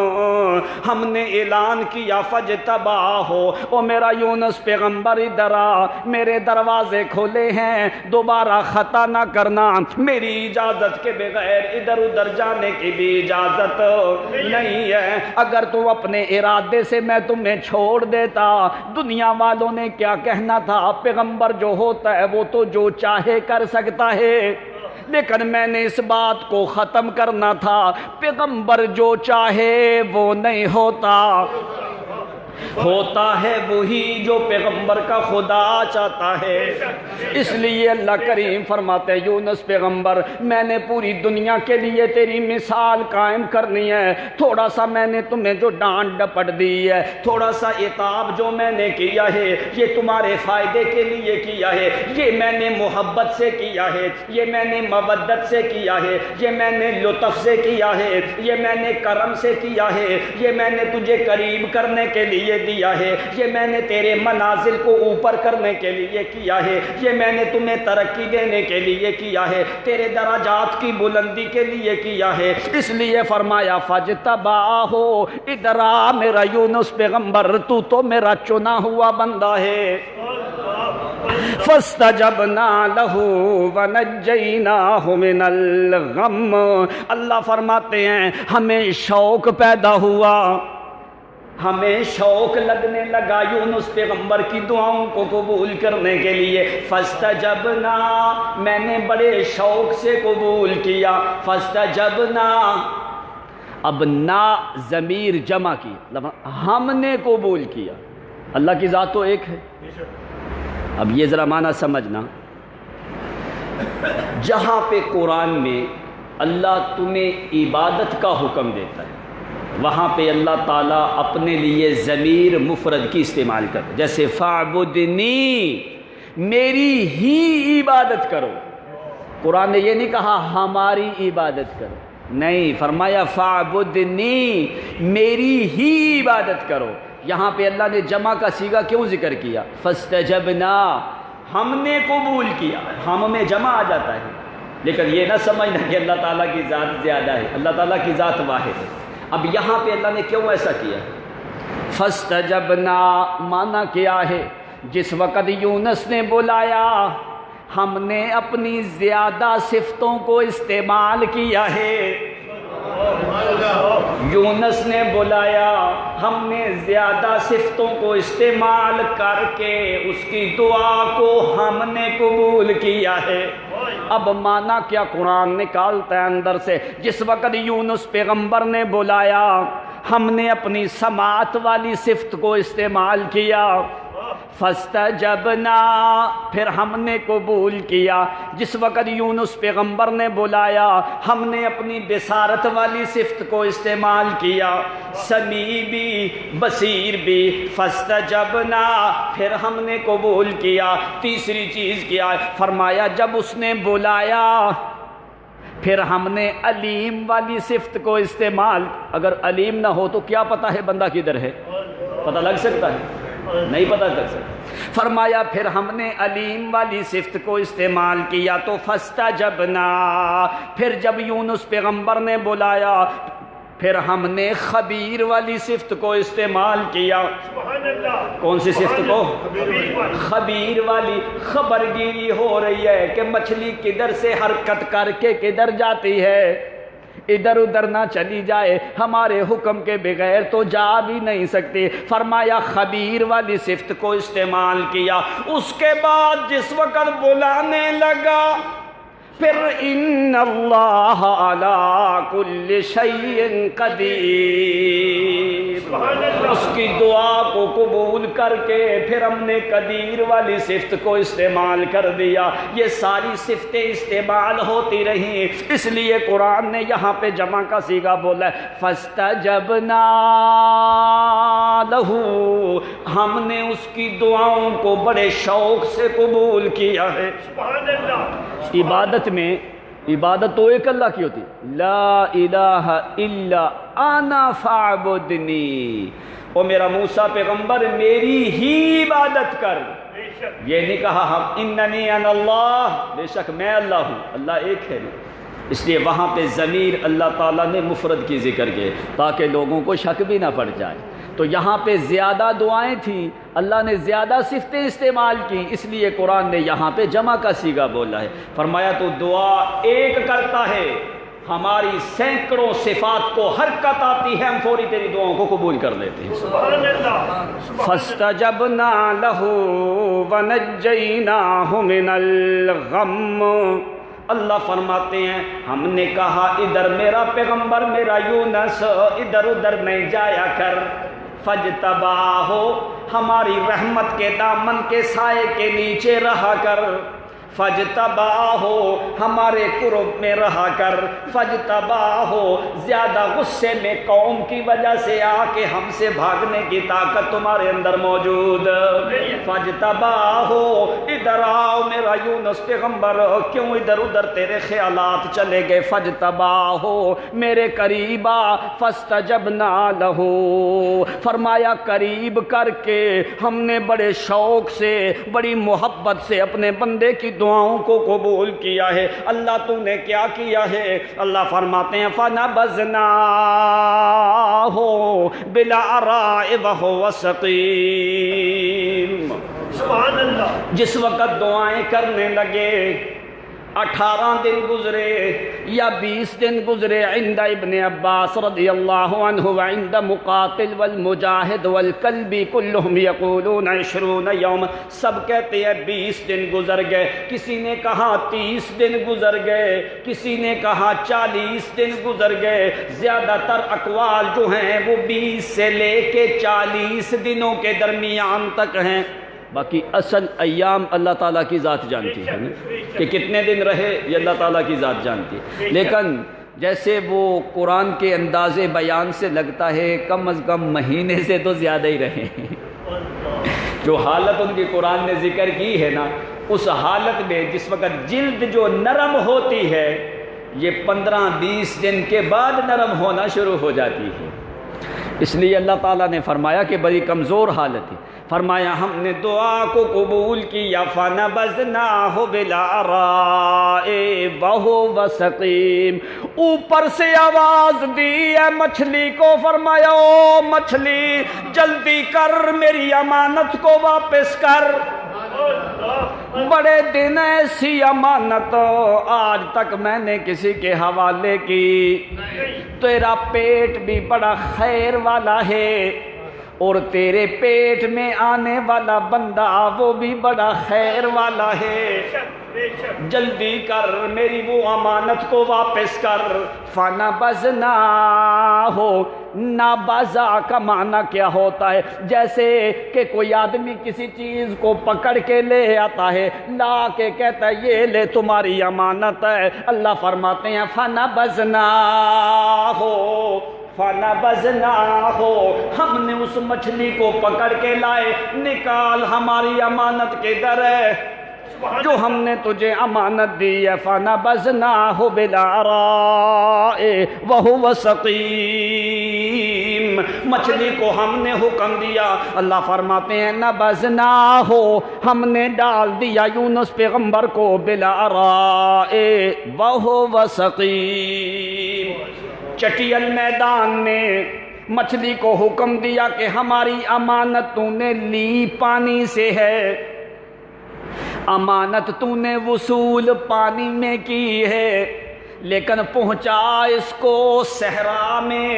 ہم نے اعلان کیا فاجتباہ، او میرا یونس پیغمبر ادھر آ، میرے دروازے کھولے ہیں، دوبارہ خطا نہ کرنا، میری اجازت کے بغیر ادھر ادھر جانے کی بھی اجازت نہیں ہے، اگر تو اپنے ارادے سے میں تمہیں چھوڑ دیتا، دنیا والوں نے کیا کہنا تھا، پیغمبر جو ہوتا ہے وہ تو جو چاہے کر سکتا ہے، لیکن میں نے اس بات کو ختم کرنا تھا، پیغمبر جو چاہے وہ نہیں ہوتا۔ ہوتا ہے وہی جو پیغمبر کا خدا چاہتا ہے۔ اس لیے اللہ کریم فرماتے ہیں یونس پیغمبر میں نے پوری دنیا کے لیے تیری مثال قائم کرنی ہے، تھوڑا سا میں نے تمہیں جو ڈانٹ ڈپٹ دی ہے، تھوڑا سا عتاب جو میں نے کیا ہے یہ تمہارے فائدے کے لیے کیا ہے، یہ میں نے محبت سے کیا ہے، یہ میں نے مودت سے کیا ہے، یہ میں نے لطف سے کیا ہے، یہ میں نے کرم سے کیا ہے، یہ میں نے تجھے قریب کرنے کے لیے دیا ہے، یہ میں نے تیرے منازل کو اوپر کرنے کے لیے کیا ہے، یہ میں نے تمہیں ترقی دینے کے لیے کیا ہے، تیرے درجات کی بلندی کے لیے کیا ہے۔ اس لیے فرمایا فاجتباہ، ادھر آ میرا یونس پیغمبر، تو میرا چنا ہوا بندہ ہے۔ فاستجبنا له ونجيناه من الغم، اللہ فرماتے ہیں ہمیں شوق پیدا ہوا، ہمیں شوق لگنے لگا یونس پیغمبر کی دعاؤں کو قبول کرنے کے لیے۔ فاستجبنا، میں نے بڑے شوق سے قبول کیا۔ فاستجبنا، اب نا ضمیر جمع کی، ہم نے قبول کیا۔ اللہ کی ذات تو ایک ہے۔ اب یہ ذرا معنی سمجھنا، جہاں پہ قرآن میں اللہ تمہیں عبادت کا حکم دیتا ہے وہاں پہ اللہ تعالیٰ اپنے لیے ضمیر مفرد کی استعمال کرتا ہے، جیسے فاعبدنی، میری ہی عبادت کرو۔ قرآن نے یہ نہیں کہا ہماری عبادت کرو، نہیں، فرمایا فاعبدنی، میری ہی عبادت کرو۔ یہاں پہ اللہ نے جمع کا صیغہ کیوں ذکر کیا؟ فاستجبنا، ہم نے قبول کیا، ہم میں جمع آ جاتا ہے، لیکن یہ نہ سمجھنا کہ اللہ تعالیٰ کی ذات زیادہ ہے، اللہ تعالیٰ کی ذات واحد ہے۔ اب یہاں پہ اللہ نے کیوں ایسا کیا؟ فاستجبنا معنی کیا ہے؟ جس وقت یونس نے بلایا ہم نے اپنی زیادہ صفتوں کو استعمال کیا ہے۔ یونس نے بلایا، ہم نے زیادہ صفتوں کو استعمال کر کے اس کی دعا کو ہم نے قبول کیا ہے۔ اب معنی کیا قرآن نکالتا ہے اندر سے؟ جس وقت یونس پیغمبر نے بلایا ہم نے اپنی سماعت والی صفت کو استعمال کیا۔ فاستجبنا، پھر ہم نے قبول کیا۔ جس وقت یونس پیغمبر نے بلایا ہم نے اپنی بصارت والی صفت کو استعمال کیا، سمیع بھی بصیر بھی۔ فاستجبنا، پھر ہم نے قبول کیا۔ تیسری چیز کیا ہے؟ فرمایا جب اس نے بلایا پھر ہم نے علیم والی صفت کو استعمال۔ اگر علیم نہ ہو تو کیا پتہ ہے بندہ کدھر ہے؟ پتہ لگ سکتا ہے؟ نہیں پتہ لگ سکتا۔ فرمایا پھر ہم نے علیم والی صفت کو استعمال کیا تو فاستجبنا، پھر جب یونس پیغمبر نے بلایا پھر ہم نے خبیر والی صفت کو استعمال کیا۔ کون سی صفت کو؟ خبیر والی۔ خبر گیری ہو رہی ہے کہ مچھلی کدھر سے حرکت کر کے کدھر جاتی ہے، ادھر ادھر نہ چلی جائے، ہمارے حکم کے بغیر تو جا بھی نہیں سکتی۔ فرمایا خبیر والی صفت کو استعمال کیا۔ اس کے بعد جس وقت بلانے لگا پھر ان اللہ علی کل شیء قدیر، اس کی دعا کو قبول کر کے پھر ہم نے قدیر والی صفت کو استعمال کر دیا۔ یہ ساری صفتیں استعمال ہوتی رہیں، اس لیے قرآن نے یہاں پہ جمع کا صیغہ بولا ہے فاستجبنا لہ، ہم نے اس کی دعاؤں کو بڑے شوق سے قبول کیا ہے۔ عبادت میں عبادت تو ایک اللہ کی ہوتی، لا الہ الا انا فاعبدنی۔ او میرا موسیٰ پیغمبر میری ہی عبادت کر، یہ نہیں کہا ہم اننی انا اللہ، بے شک میں اللہ ہوں، اللہ ایک ہے۔ اس لیے وہاں پہ ضمیر اللہ تعالیٰ نے مفرد کی ذکر کیے تاکہ لوگوں کو شک بھی نہ پڑ جائے۔ تو یہاں پہ زیادہ دعائیں تھیں، اللہ نے زیادہ صفتیں استعمال کی، اس لیے قرآن نے یہاں پہ جمع کا صیغہ بولا ہے۔ فرمایا تو دعا ایک کرتا ہے، ہماری سینکڑوں صفات کو حرکت آتی ہے، ہم فوری تیری دعاؤں کو قبول کر لیتے ہیں۔ فاستجبنا لہ ونجیناہ من الغم، اللہ فرماتے ہیں ہم نے کہا ادھر میرا پیغمبر میرا یونس ادھر ادھر نہیں جایا کر، فجتباہو، ہماری رحمت کے دامن کے سائے کے نیچے رہا کر، فجتباہو، ہمارے قرب میں رہا کر، فجتباہو، زیادہ غصے میں قوم کی وجہ سے آ کے ہم سے بھاگنے کی طاقت تمہارے اندر موجود، فجتباہو، ادھر آؤ میرا یونس پیغمبر، کیوں ادھر ادھر تیرے خیالات چلے گئے، فجتباہو، میرے قریب آ، فاستجبنا لہو، فرمایا قریب کر کے ہم نے بڑے شوق سے بڑی محبت سے اپنے بندے کی دعاؤں کو قبول کیا ہے۔ اللہ تو نے کیا کیا ہے؟ اللہ فرماتے ہیں فَنَبَذْنَاهُ بِالْعَرَاءِ وَهُوَ سَقِيمٌ۔ سبحان اللہ۔ جس وقت دعائیں کرنے لگے 18 دن گزرے یا 20 دن گزرے، عند ابن عباس رضی اللہ عنہ وعند مقاتل والمجاہد والکلبی کلہم یقولون 20 یوم، سب کہتے ہیں 20 دن گزر گئے، کسی نے کہا 30 دن گزر گئے، کسی نے کہا 40 دن گزر گئے، زیادہ تر اقوال جو ہیں وہ 20 سے لے کے 40 دنوں کے درمیان تک ہیں، باقی اصل ایام اللہ تعالیٰ کی ذات جانتی ہے کہ کتنے دن رہے، یہ اللہ تعالیٰ کی ذات جانتی ہے، لیکن جیسے وہ قرآن کے انداز بیان سے لگتا ہے کم از کم مہینے سے تو زیادہ ہی رہے، جو حالت ان کی قرآن نے ذکر کی ہے نا، اس حالت میں جس وقت جلد جو نرم ہوتی ہے یہ 15-20 دن کے بعد نرم ہونا شروع ہو جاتی ہے، اس لیے اللہ تعالیٰ نے فرمایا کہ بڑی کمزور حالت ہے، فرمایا ہم نے دعا کو قبول کیا، فَنَبَذْنَاهُ بِالْعَرَاءِ وَهُوَ سَقِيمٌ، اوپر سے آواز دی ہے مچھلی کو، فرمایا او مچھلی جلدی کر میری امانت کو واپس کر، بڑے دن ایسی امانت آج تک میں نے کسی کے حوالے کی، تیرا پیٹ بھی بڑا خیر والا ہے اور تیرے پیٹ میں آنے والا بندہ وہ بھی بڑا خیر والا ہے، جلدی کر میری وہ امانت کو واپس کر، فَنَبَذْنَاهُ، نابازا کا معنی کیا ہوتا ہے؟ جیسے کہ کوئی آدمی کسی چیز کو پکڑ کے لے آتا ہے، لا کے کہتا ہے یہ لے تمہاری امانت ہے، اللہ فرماتے ہیں فَنَبَذْنَاهُ، فَنَبَذْنَاهُ، ہم نے اس مچھلی کو پکڑ کے لائے، نکال ہماری امانت کے در ہے جو ہم نے تجھے امانت دی ہے، فَنَبَذْنَاهُ بِالْعَرَاءِ وَهُوَ سَقِيمٌ، مچھلی کو ہم نے حکم دیا، اللہ فرماتے ہیں نَبَذْنَاهُ، ہم نے ڈال دیا یونس پیغمبر کو، بِالْعَرَاءِ وَهُوَ سَقِيمٌ، چٹیل میدان میں مچھلی کو حکم دیا کہ ہماری امانت تو نے لی پانی سے ہے، امانت تو نے وصول پانی میں کی ہے، لیکن پہنچا اس کو صحرا میں،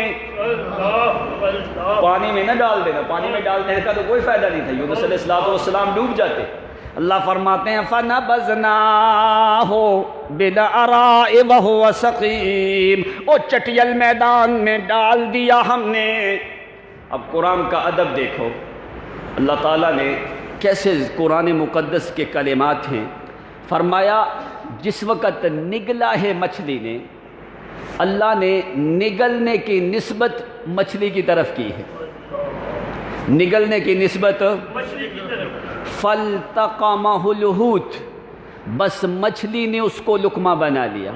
پانی میں نہ ڈال دینا، پانی میں ڈال دینے کا تو کوئی فائدہ نہیں تھا، یونس علیہ السلام ڈوب جاتے، اللہ فرماتے ہیں فَنَبَذْنَاهُ بِالْعَرَاءِ وَهُوَ سَقِيمٌ، او چٹیل میدان میں ڈال دیا ہم نے۔ اب قرآن کا ادب دیکھو، اللہ تعالیٰ نے کیسے قرآن مقدس کے کلمات ہیں، فرمایا جس وقت نگلا ہے مچھلی نے، اللہ نے نگلنے کی نسبت مچھلی کی طرف کی ہے، نگلنے کی نسبت فَالْتَقَمَهُ الْحُوتُ، بس مچھلی نے اس کو لقمہ بنا لیا۔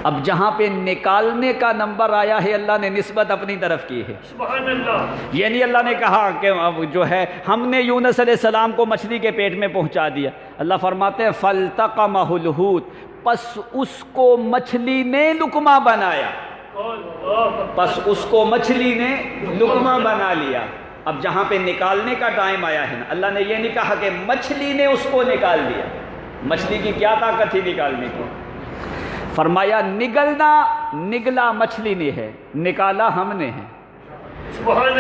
اب جہاں پہ نکالنے کا نمبر آیا ہے اللہ نے نسبت اپنی طرف کی ہے، سبحان اللہ، یعنی اللہ نے کہا کہ جو ہے ہم نے یونس علیہ السلام کو مچھلی کے پیٹ میں پہنچا دیا، اللہ فرماتے ہیں فَالْتَقَمَهُ الْحُوتُ، پس اس کو مچھلی نے لقمہ بنایا، پس اس کو مچھلی نے لقمہ بنا لیا۔ اب جہاں پہ نکالنے کا ٹائم آیا ہے نا، اللہ نے یہ نہیں کہا کہ مچھلی نے اس کو نکال دیا، مچھلی کی کیا طاقت تھی نکالنے کی، فرمایا نگلا مچھلی نے ہے، نکالا ہم نے ہے،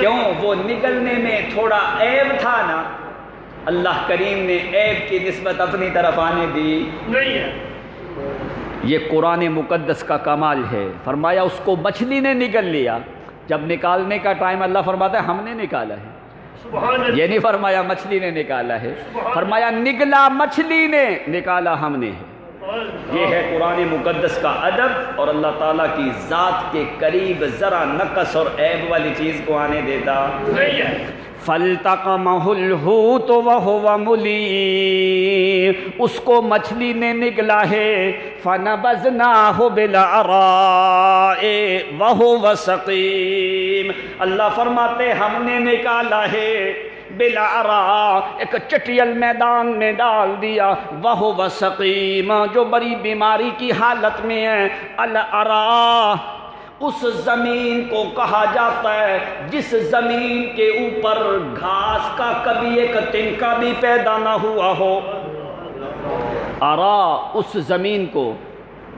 کیوں؟ وہ نگلنے میں تھوڑا عیب تھا نا، اللہ کریم نے عیب کی نسبت اپنی طرف آنے دی نہیں ہے، یہ قرآن مقدس کا کمال ہے، فرمایا اس کو مچھلی نے نگل لیا، جب نکالنے کا ٹائم اللہ فرماتا ہے ہم نے نکالا ہے، سبحان اللہ، یہ نہیں فرمایا مچھلی نے نکالا ہے، فرمایا نگلا مچھلی نے نکالا ہم نے ہے۔ یہ ہے قرآن مقدس کا ادب، اور اللہ تعالیٰ کی ذات کے قریب ذرا نقص اور عیب والی چیز کو آنے دیتا نہیں ہے۔ فَالْتَقَمَهُ الْحُوتُ وَهُوَ مُلِيمٌ، اس کو مچھلی نے نگلا ہے، فَنَبَذْنَاهُ بِالْعَرَاءِ وَهُوَ سَقِيمٌ، اللہ فرماتے ہم نے نکالا ہے بالعراء، ایک چٹیل میدان میں ڈال دیا، وَهُوَ سَقِيمٌ، جو بڑی بیماری کی حالت میں ہے۔ العراء اس زمین کو کہا جاتا ہے جس زمین کے اوپر گھاس کا کبھی ایک تنکا بھی پیدا نہ ہوا ہو۔ عراء اس زمین کو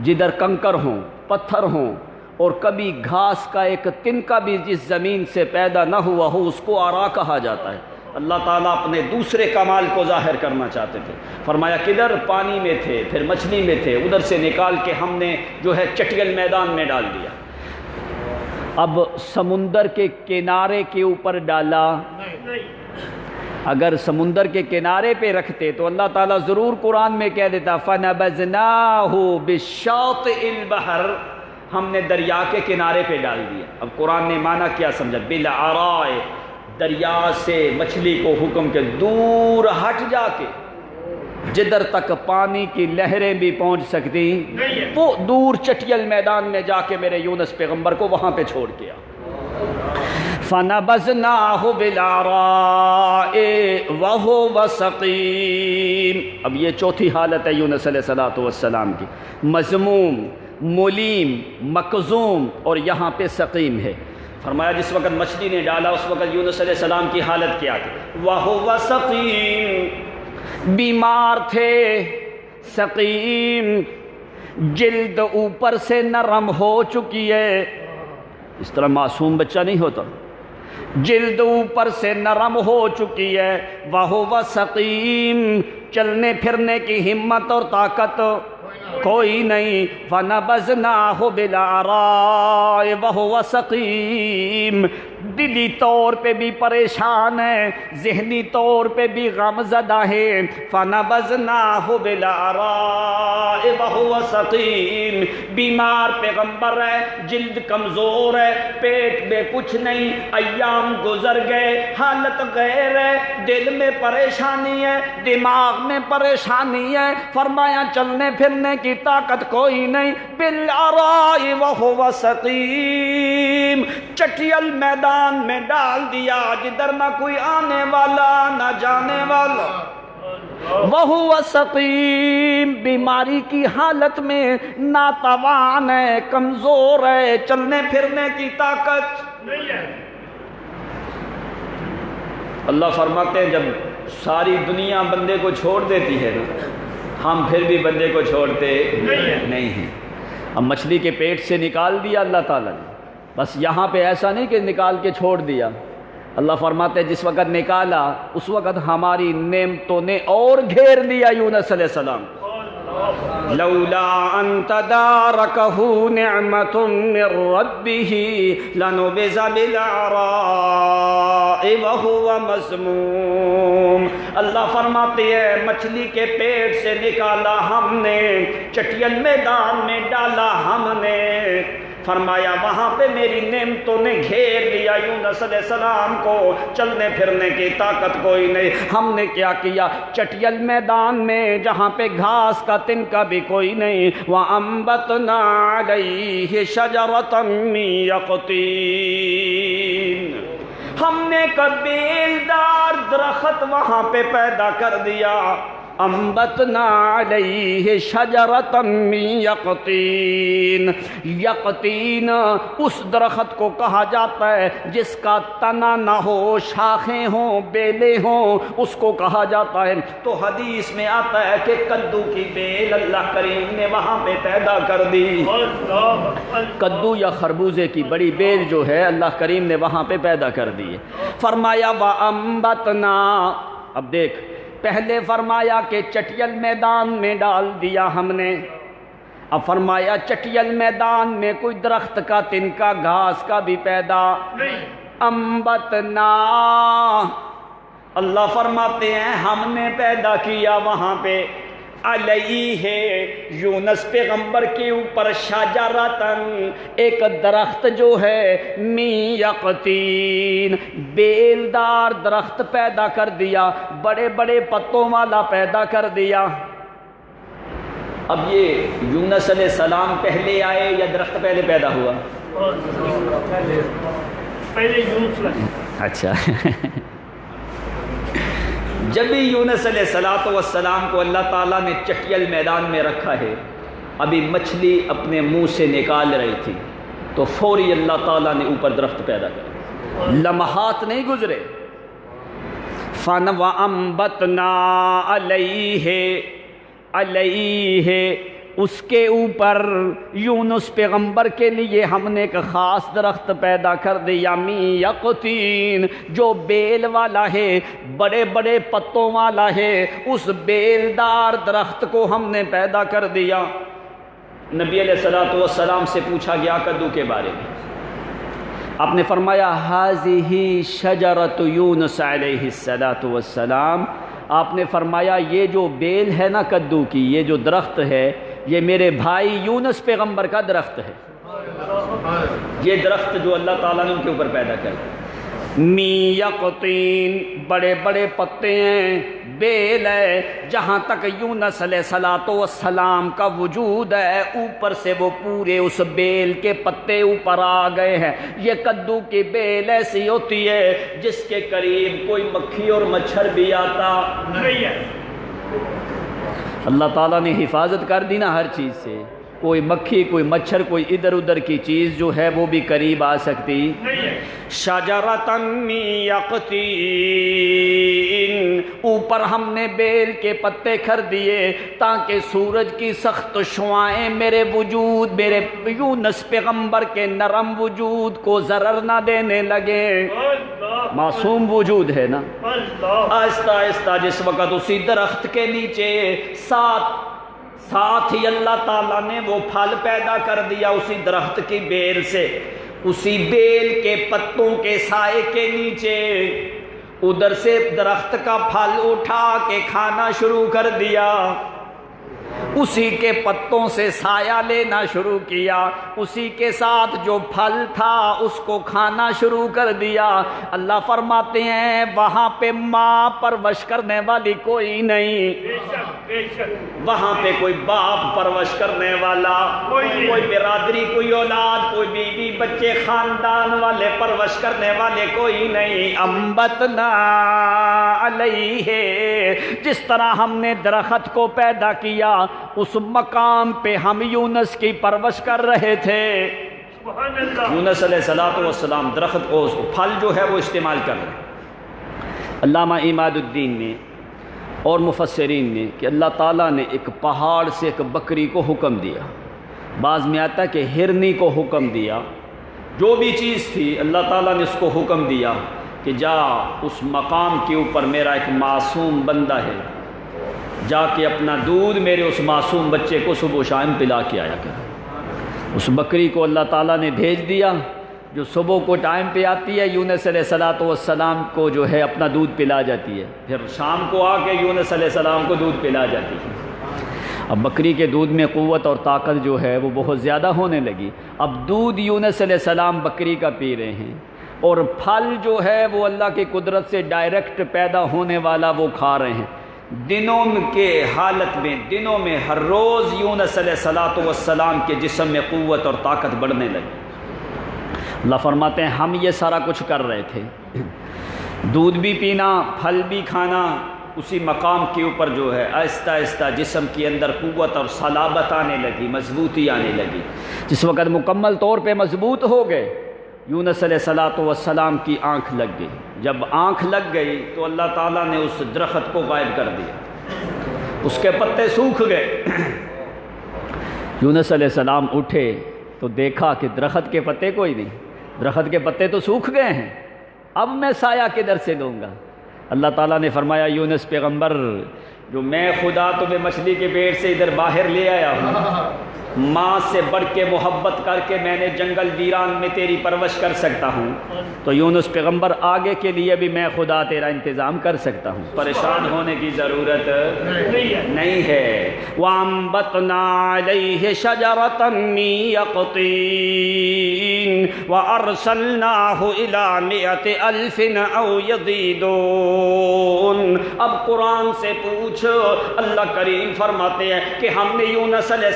جدھر کنکر ہوں، پتھر ہوں، اور کبھی گھاس کا ایک تنکا بھی جس زمین سے پیدا نہ ہوا ہو، اس کو عراء کہا جاتا ہے۔ اللہ تعالیٰ اپنے دوسرے کمال کو ظاہر کرنا چاہتے تھے، فرمایا کدھر پانی میں تھے، پھر مچھلی میں تھے، ادھر سے نکال کے ہم نے جو ہے چٹیل میدان میں ڈال دیا۔ اب سمندر کے کنارے کے اوپر ڈالا، اگر سمندر کے کنارے پہ رکھتے تو اللہ تعالیٰ ضرور قرآن میں کہہ دیتا فَنَبَذْنَاهُ بِالشَّاطِئِ الْبَحْرِ، ہم نے دریا کے کنارے پہ ڈال دیا۔ اب قرآن نے معنی کیا سمجھا؟ بالعراء، دریا سے مچھلی کو حکم کے دور ہٹ جا کے جدھر تک پانی کی لہریں بھی پہنچ سکتی وہ دور چٹیل میدان میں جا کے میرے یونس پیغمبر کو وہاں پہ چھوڑ کیا۔ فَنَبَذْنَاهُ بِالْعَرَاءِ وَهُوَ سَقِيمٌ، اب یہ چوتھی حالت ہے یونس علیہ السلام کی، مذموم، ملیم، مکظوم، اور یہاں پہ سقیم ہے۔ فرمایا جس وقت مچھلی نے ڈالا اس وقت یونس علیہ السلام کی حالت کیا تھی؟ وَهُوَ سَقِيمٌ، بیمار تھے، سقیم، جلد اوپر سے نرم ہو چکی ہے، اس طرح معصوم بچہ نہیں ہوتا، جلد اوپر سے نرم ہو چکی ہے، وَهُوَ سَقِيمٌ، چلنے پھرنے کی ہمت اور طاقت کوئی نہیں، فَنَبَذْنَاهُ بِالْعَرَاءِ وَهُوَ سَقِيمٌ، دلی طور پہ بھی پریشان ہے، ذہنی طور پہ بھی غم زدہ ہے، فَنَبَذْنَاهُ بِالْعَرَاءِ وَهُوَ سَقِيمٌ، بیمار پیغمبر ہے، جلد کمزور ہے، پیٹ میں کچھ نہیں، ایام گزر گئے، حالت غیر ہے، دل میں پریشانی ہے، دماغ میں پریشانی ہے، فرمایا چلنے پھرنے کی طاقت کوئی نہیں، بالعراء وَهُوَ سَقِيمٌ، چٹیل میدان میں ڈال دیا جدھر نہ کوئی آنے والا نہ جانے والا، وَهُوَ سَقِيمٌ، بیماری کی حالت میں ناتوان ہے، کمزور ہے، چلنے پھرنے کی طاقت نہیں ہے۔ اللہ فرماتے ہیں جب ساری دنیا بندے کو چھوڑ دیتی ہے نا، ہم پھر بھی بندے کو چھوڑتے نہیں ہیں۔ اب مچھلی کے پیٹ سے نکال دیا اللہ تعالیٰ نے، بس یہاں پہ ایسا نہیں کہ نکال کے چھوڑ دیا، اللہ فرماتے ہیں جس وقت نکالا اس وقت ہماری نعمتوں نے اور گھیر لیا یونس علیہ السلام کو۔ لولا ان تدارکہ نعمت من ربہ لنبذ بالعراء وہو مذموم، اللہ فرماتے ہیں مچھلی کے پیٹ سے نکالا ہم نے، چٹیل میدان میں ڈالا ہم نے، فرمایا وہاں پہ میری نعمتوں نے گھیر لیا یونس علیہ السلام کو، چلنے پھرنے کی طاقت کوئی نہیں۔ ہم نے کیا کیا؟ چٹیل میدان میں جہاں پہ گھاس کا تنکا بھی کوئی نہیں، وَأَنبَتْنَا عَلَيْهِ شَجَرَةً مِّن يَقْطِينٍ، ہم نے ایک بیلدار درخت وہاں پہ پیدا کر دیا، انبتنا علیہ شجرۃ من یقطین، یقطین اس درخت کو کہا جاتا ہے جس کا تنا نہ ہو، شاخیں ہوں، بیلیں ہوں، اس کو کہا جاتا ہے۔ تو حدیث میں آتا ہے کہ کدو کی بیل اللہ کریم نے وہاں پہ پیدا کر دی، کدو یا خربوزے کی بڑی بیل جو ہے اللہ کریم نے وہاں پہ پیدا کر دی۔ فرمایا وَأَنبَتْنَا، اب دیکھ پہلے فرمایا کہ چٹیل میدان میں ڈال دیا ہم نے، اب فرمایا چٹیل میدان میں کوئی درخت کا تنکا گھاس کا بھی پیدا نہیں انبتنا، اللہ فرماتے ہیں ہم نے پیدا کیا وہاں پہ علیہ یونس پیغمبر کے اوپر شجرتن ایک درخت جو ہے من یقطین بیلدار درخت پیدا کر دیا، بڑے بڑے پتوں والا پیدا کر دیا۔ اب یہ یونس علیہ السلام پہلے آئے یا درخت پہلے پیدا ہوا؟ پہلے یونس لگے اچھا جب بھی یونس علیہ السلام کو اللہ تعالیٰ نے چٹیل میدان میں رکھا ہے، ابھی مچھلی اپنے منہ سے نکال رہی تھی تو فوری اللہ تعالیٰ نے اوپر درخت پیدا کر، لمحات نہیں گزرے۔ فن وَأَنبَتْنَا علیہ اس کے اوپر یونس پیغمبر کے لیے ہم نے ایک خاص درخت پیدا کر دیا من یقطین جو بیل والا ہے، بڑے بڑے پتوں والا ہے، اس بیلدار درخت کو ہم نے پیدا کر دیا۔ نبی علیہ السلام سے پوچھا گیا کدو کے بارے میں، آپ نے فرمایا ھذہ شجرۃ یونس علیہ السلام، آپ نے فرمایا یہ جو بیل ہے نا کدو کی، یہ جو درخت ہے یہ میرے بھائی یونس پیغمبر کا درخت ہے، یہ درخت جو اللہ تعالیٰ نے ان کے اوپر پیدا کر من یقطین بڑے بڑے پتے ہیں، بیل ہے، جہاں تک یونس علیہ السلام کا وجود ہے اوپر سے وہ پورے اس بیل کے پتے اوپر آ گئے ہیں۔ یہ کدو کی بیل ایسی ہوتی ہے جس کے قریب کوئی مکھی اور مچھر بھی آتا نہیں ہے اللہ تعالیٰ نے حفاظت کر دی نا ہر چیز سے، کوئی مکھی کوئی مچھر کوئی ادھر ادھر کی چیز جو ہے وہ بھی قریب آ سکتی نہیں ہے شجرۃ من یقطین اوپر ہم نے بیل کے پتے کر دیے تاکہ سورج کی سخت شعائیں میرے وجود میرے یونس پیغمبر کے نرم وجود کو ضرر نہ دینے لگے، اللہ معصوم وجود ہے نا۔ اللہ آہستہ آہستہ جس وقت اسی درخت کے نیچے ساتھ ہی اللہ تعالیٰ نے وہ پھل پیدا کر دیا اسی درخت کی بیل سے، اسی بیل کے پتوں کے سائے کے نیچے ادھر سے درخت کا پھل اٹھا کے کھانا شروع کر دیا، اسی کے پتوں سے سایہ لینا شروع کیا، اسی کے ساتھ جو پھل تھا اس کو کھانا شروع کر دیا۔ اللہ فرماتے ہیں وہاں پہ ماں پرورش کرنے والی کوئی نہیں، بے شک بے شک وہاں پہ کوئی باپ پرورش کرنے والا کوئی نہیں، کوئی برادری کوئی اولاد کوئی بیوی بچے خاندان والے پرورش کرنے والے کوئی نہیں۔ انبتنا علیہ جس طرح ہم نے درخت کو پیدا کیا اس مقام پہ ہم یونس کی پرورش کر رہے تھے۔ سبحان اللہ یونس علیہ السلام درخت کو پھل جو ہے وہ استعمال کر رہے ہیں۔ علامہ عماد الدین نے اور مفسرین نے کہ اللہ تعالیٰ نے ایک پہاڑ سے ایک بکری کو حکم دیا، بعض میں آتا ہے کہ ہرنی کو حکم دیا، جو بھی چیز تھی اللہ تعالیٰ نے اس کو حکم دیا کہ جا اس مقام کے اوپر میرا ایک معصوم بندہ ہے، جا کے اپنا دودھ میرے اس معصوم بچے کو صبح و شام پلا کے آیا کر۔ اس بکری کو اللہ تعالیٰ نے بھیج دیا جو صبح کو ٹائم پہ آتی ہے، یونس علیہ السلام کو جو ہے اپنا دودھ پلا جاتی ہے، پھر شام کو آ کے یونس علیہ السلام کو دودھ پلا جاتی ہے۔ اب بکری کے دودھ میں قوت اور طاقت جو ہے وہ بہت زیادہ ہونے لگی، اب دودھ یونس علیہ السلام بکری کا پی رہے ہیں اور پھل جو ہے وہ اللہ کی قدرت سے ڈائریکٹ پیدا ہونے والا وہ کھا رہے ہیں۔ دنوں کے حالت میں دنوں میں ہر روز یونس علیہ السلام کے جسم میں قوت اور طاقت بڑھنے لگی۔ اللہ فرماتے ہیں ہم یہ سارا کچھ کر رہے تھے، دودھ بھی پینا پھل بھی کھانا، اسی مقام کے اوپر جو ہے آہستہ آہستہ جسم کے اندر قوت اور صلابت آنے لگی، مضبوطی آنے لگی۔ جس وقت مکمل طور پہ مضبوط ہو گئے یونس علیہ السلام کی آنکھ لگ گئی، جب آنکھ لگ گئی تو اللہ تعالیٰ نے اس درخت کو غائب کر دیا، اس کے پتے سوکھ گئے۔ یونس علیہ السلام اٹھے تو دیکھا کہ درخت کے پتے کوئی نہیں، درخت کے پتے تو سوکھ گئے ہیں، اب میں سایہ کدھر سے دوں گا؟ اللہ تعالیٰ نے فرمایا یونس پیغمبر جو میں خدا تمہیں مچھلی کے پیٹ سے ادھر باہر لے آیا ہوں ماں سے بڑھ کے محبت کر کے میں نے جنگل ویران میں تیری پرورش کر سکتا ہوں، تو یونس پیغمبر آگے کے لیے بھی میں خدا تیرا انتظام کر سکتا ہوں، پریشان ہونے کی ضرورت نہیں ہے۔ وَأَنبَتْنَا عَلَيْهِ شَجَرَةً مِّن يَقْطِينٍ وَأَرْسَلْنَاهُ إِلَىٰ مِائَةِ أَلْفٍ أَوْ يَزِيدُونَ۔ اب قرآن سے پوچھ، اللہ کریم فرماتے ہیں کہ ہم نے یونس علیہ